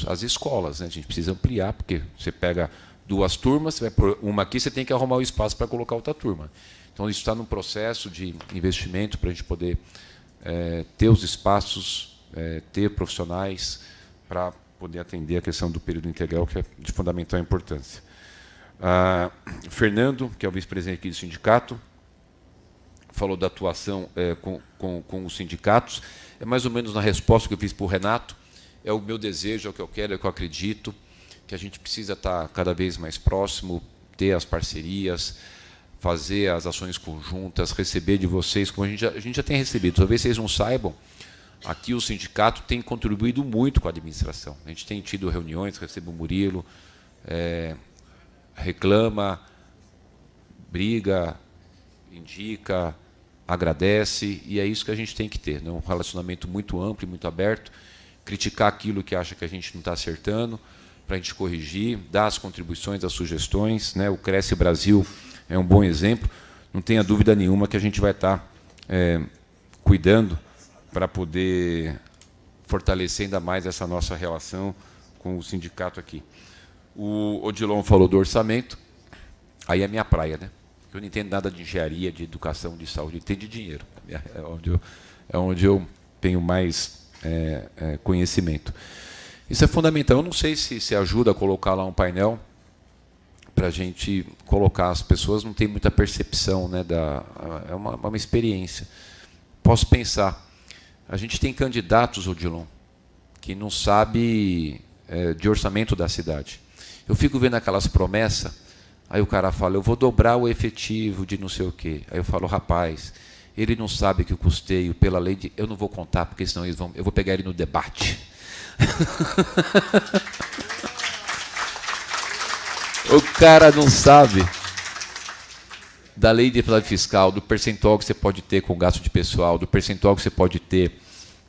as escolas, né? A gente precisa ampliar, porque você pega 2 turmas, você vai pôr uma aqui, você tem que arrumar o espaço para colocar outra turma. Então, isso está num processo de investimento para a gente poder ter os espaços, ter profissionais para poder atender a questão do período integral, que é de fundamental importância. Fernando, que é o vice-presidente aqui do sindicato, falou da atuação com os sindicatos. É mais ou menos na resposta que eu fiz para o Renato. É o meu desejo, é o que eu quero, é o que eu acredito, que a gente precisa estar cada vez mais próximo, ter as parcerias, fazer as ações conjuntas, receber de vocês, como a gente já tem recebido. Talvez vocês não saibam, aqui o sindicato tem contribuído muito com a administração. A gente tem tido reuniões, recebe o Murilo, reclama, briga, indica, agradece, e é isso que a gente tem que ter, né? Um relacionamento muito amplo e muito aberto, criticar aquilo que acha que a gente não está acertando, para a gente corrigir, dar as contribuições, as sugestões, né? O Cresce Brasil é um bom exemplo. Não tenha dúvida nenhuma que a gente vai estar cuidando para poder fortalecer ainda mais essa nossa relação com o sindicato aqui. O Odilon falou do orçamento, aí é minha praia, né? Eu não entendo nada de engenharia, de educação, de saúde, eu entendo de dinheiro. É onde eu tenho mais conhecimento. Isso é fundamental. Eu não sei se ajuda a colocar lá um painel para a gente colocar. As pessoas não têm muita percepção, né, é uma experiência. Posso pensar. A gente tem candidatos, Odilon, que não sabe de orçamento da cidade. Eu fico vendo aquelas promessas, aí o cara fala, eu vou dobrar o efetivo de não sei o quê. Aí eu falo, rapaz, ele não sabe que o custeio, pela lei de... Eu não vou contar, porque senão eu vou pegar ele no debate. O cara não sabe da lei de responsabilidade fiscal, do percentual que você pode ter com gasto de pessoal, do percentual que você pode ter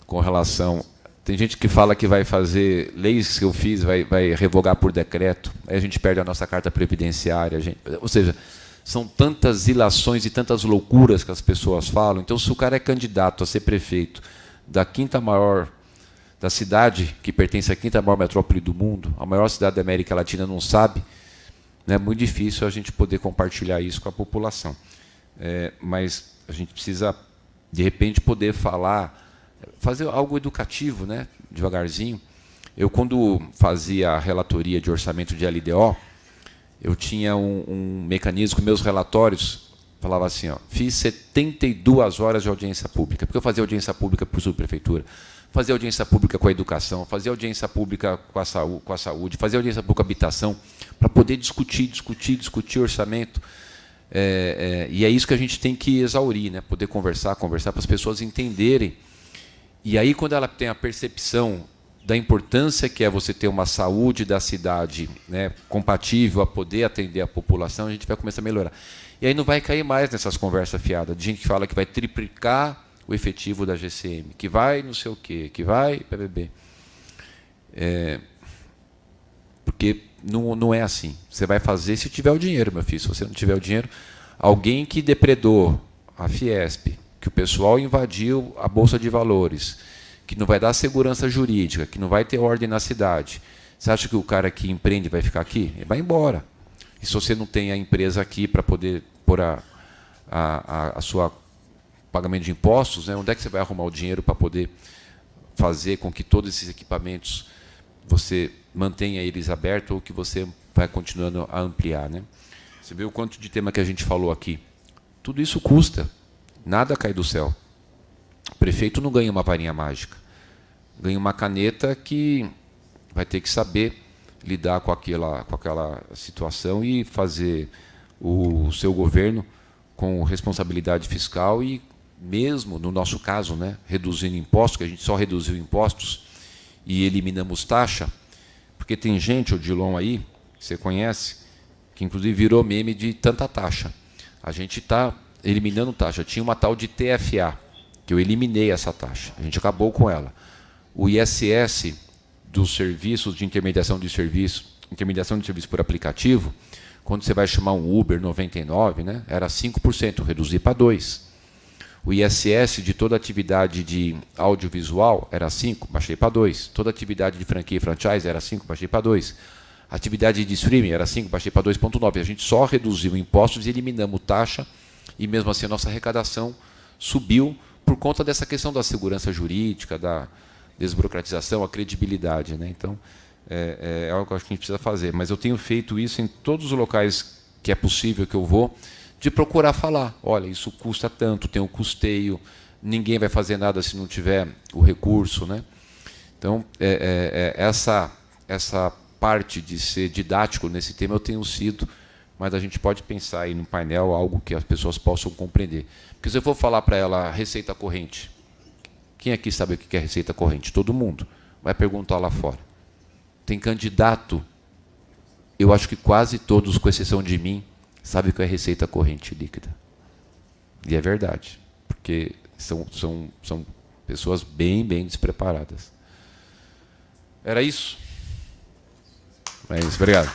com relação... Tem gente que fala que vai fazer leis que eu fiz, vai revogar por decreto, aí a gente perde a nossa carta previdenciária. Ou seja, são tantas ilações e tantas loucuras que as pessoas falam. Então, se o cara é candidato a ser prefeito da quinta maior, da cidade que pertence à quinta maior metrópole do mundo, a maior cidade da América Latina, não sabe, é muito difícil a gente poder compartilhar isso com a população. Mas a gente precisa, de repente, poder fazer algo educativo, né, devagarzinho. Eu, quando fazia a relatoria de orçamento de LDO, eu tinha um mecanismo com meus relatórios, falava assim, ó, fiz 72 horas de audiência pública, porque eu fazia audiência pública por subprefeitura, fazia audiência pública com a educação, fazia audiência pública com a saúde, fazia audiência pública com a habitação, para poder discutir orçamento. E é isso que a gente tem que exaurir, né? Poder conversar para as pessoas entenderem. E aí, quando ela tem a percepção da importância que é você ter uma saúde da cidade, né, compatível a poder atender a população, a gente vai começar a melhorar. E aí não vai cair mais nessas conversas fiadas, de gente que fala que vai triplicar o efetivo da GCM, que vai não sei o quê, que vai PBB. Porque não é assim. Você vai fazer se tiver o dinheiro, meu filho. Se você não tiver o dinheiro, alguém que depredou a Fiesp, que o pessoal invadiu a Bolsa de Valores, que não vai dar segurança jurídica, que não vai ter ordem na cidade. Você acha que o cara que empreende vai ficar aqui? Ele vai embora. E se você não tem a empresa aqui para poder pôr a sua pagamento de impostos, né, onde é que você vai arrumar o dinheiro para poder fazer com que todos esses equipamentos você mantenha eles abertos ou que você vai continuando a ampliar, né? Você vê o quanto de tema que a gente falou aqui. Tudo isso custa. Nada cai do céu. O prefeito não ganha uma varinha mágica. Ganha uma caneta que vai ter que saber lidar com aquela situação e fazer o seu governo com responsabilidade fiscal e, mesmo no nosso caso, né, reduzindo impostos, que a gente só reduziu impostos e eliminamos taxa, porque tem gente, Odilon aí, que você conhece, que inclusive virou meme de tanta taxa. A gente está eliminando taxa. Tinha uma tal de TFA, que eu eliminei essa taxa. A gente acabou com ela. O ISS dos serviços de intermediação de serviço por aplicativo, quando você vai chamar um Uber 99, né, era 5%, reduzi para 2%. O ISS de toda atividade de audiovisual era 5%, baixei para 2%. Toda atividade de franquia e franchise era 5%, baixei para 2%. Atividade de streaming era 5%, baixei para 2,9%. A gente só reduziu impostos e eliminamos taxa, e mesmo assim a nossa arrecadação subiu por conta dessa questão da segurança jurídica, da desburocratização, a credibilidade, né? Então, é algo que eu acho que a gente precisa fazer. Mas eu tenho feito isso em todos os locais que é possível que eu vou, de procurar falar, olha, isso custa tanto, tem um custeio, ninguém vai fazer nada se não tiver o recurso, né? Então, essa parte de ser didático nesse tema eu tenho sido, mas a gente pode pensar aí no painel algo que as pessoas possam compreender. Porque se eu for falar para ela receita corrente, quem aqui sabe o que é receita corrente? Todo mundo. Vai perguntar lá fora. Tem candidato, eu acho que quase todos, com exceção de mim, sabem o que é receita corrente líquida. E é verdade, porque são pessoas bem despreparadas. Era isso? É isso, obrigado.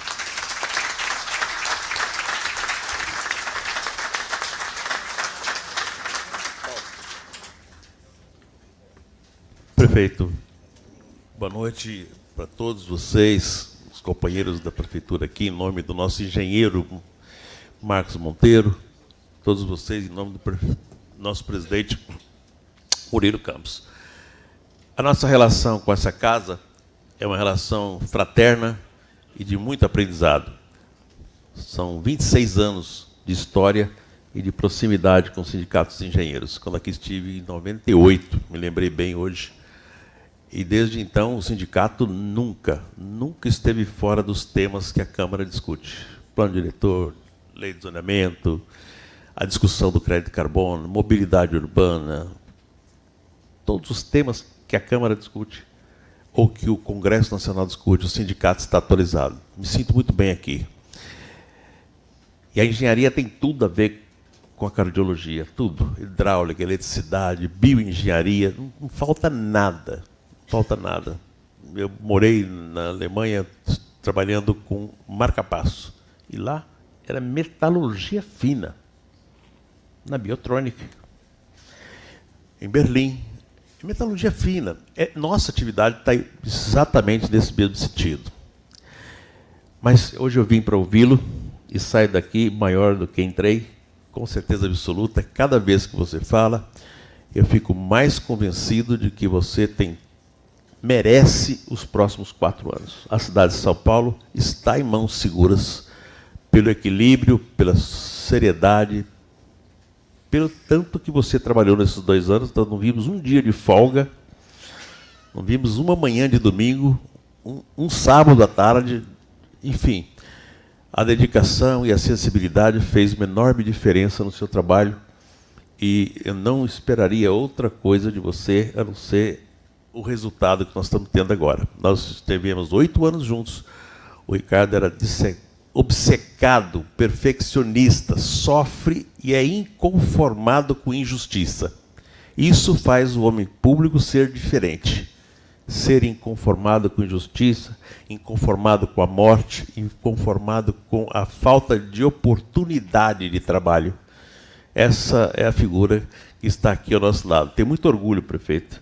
Prefeito, boa noite para todos vocês, os companheiros da prefeitura aqui, em nome do nosso engenheiro Marcos Monteiro, todos vocês, em nome do nosso presidente Murilo Campos. A nossa relação com essa casa é uma relação fraterna e de muito aprendizado. São 26 anos de história e de proximidade com os sindicatos de engenheiros. Quando aqui estive em 98, me lembrei bem hoje, e desde então o sindicato nunca esteve fora dos temas que a Câmara discute. Plano diretor, lei de zoneamento, a discussão do crédito de carbono, mobilidade urbana, todos os temas que a Câmara discute, ou que o Congresso Nacional discute, o sindicato está atualizado. Me sinto muito bem aqui. E a engenharia tem tudo a ver com a cardiologia, tudo. Hidráulica, eletricidade, bioengenharia, não falta nada. Não falta nada. Eu morei na Alemanha trabalhando com marca-passo. E lá era metalurgia fina, na Biotronic. Em Berlim, metalurgia fina. Nossa atividade está exatamente nesse mesmo sentido. Mas hoje eu vim para ouvi-lo e saio daqui maior do que entrei, com certeza absoluta. Cada vez que você fala, eu fico mais convencido de que você merece os próximos 4 anos. A cidade de São Paulo está em mãos seguras, pelo equilíbrio, pela seriedade, pelo tanto que você trabalhou nesses 2 anos. Nós não vimos um dia de folga, não vimos uma manhã de domingo, um sábado à tarde, enfim. A dedicação e a sensibilidade fez uma enorme diferença no seu trabalho e eu não esperaria outra coisa de você a não ser o resultado que nós estamos tendo agora. Nós tivemos 8 anos juntos, o Ricardo era obcecado, perfeccionista, sofre e é inconformado com injustiça. Isso faz o homem público ser diferente. Ser inconformado com injustiça, inconformado com a morte, inconformado com a falta de oportunidade de trabalho. Essa é a figura que está aqui ao nosso lado. Tenho muito orgulho, prefeito,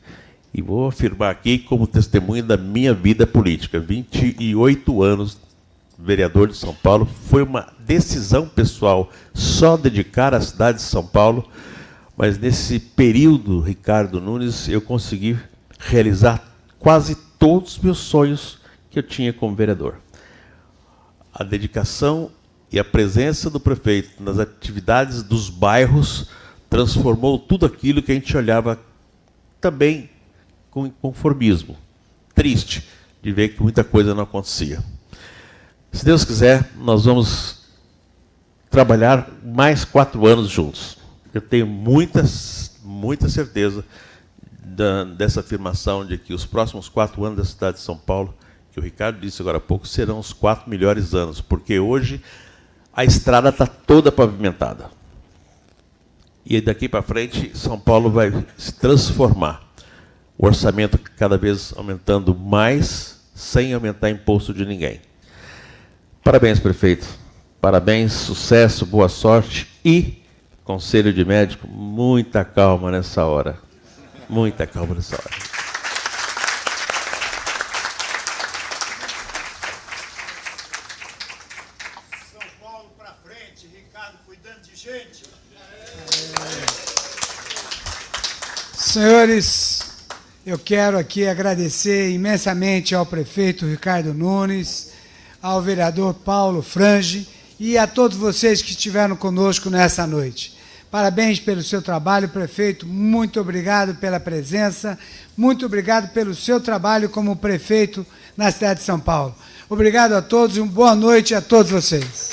e vou afirmar aqui como testemunha da minha vida política. 28 anos vereador de São Paulo, foi uma decisão pessoal só dedicar à cidade de São Paulo, mas nesse período, Ricardo Nunes, eu consegui realizar quase todos os meus sonhos que eu tinha como vereador. A dedicação e a presença do prefeito nas atividades dos bairros transformou tudo aquilo que a gente olhava também com inconformismo, triste de ver que muita coisa não acontecia. Se Deus quiser, nós vamos trabalhar mais 4 anos juntos. Eu tenho muita certeza dessa afirmação de que os próximos 4 anos da cidade de São Paulo, que o Ricardo disse agora há pouco, serão os 4 melhores anos, porque hoje a estrada está toda pavimentada. E daqui para frente, São Paulo vai se transformar. O orçamento cada vez aumentando mais, sem aumentar imposto de ninguém. Parabéns, prefeito. Parabéns, sucesso, boa sorte e, conselho de médico, muita calma nessa hora. Muita calma nessa hora. São Paulo para frente, Ricardo cuidando de gente. Senhores, eu quero aqui agradecer imensamente ao prefeito Ricardo Nunes, ao vereador Paulo Frange e a todos vocês que estiveram conosco nessa noite. Parabéns pelo seu trabalho, prefeito. Muito obrigado pela presença. Muito obrigado pelo seu trabalho como prefeito na cidade de São Paulo. Obrigado a todos e uma boa noite a todos vocês.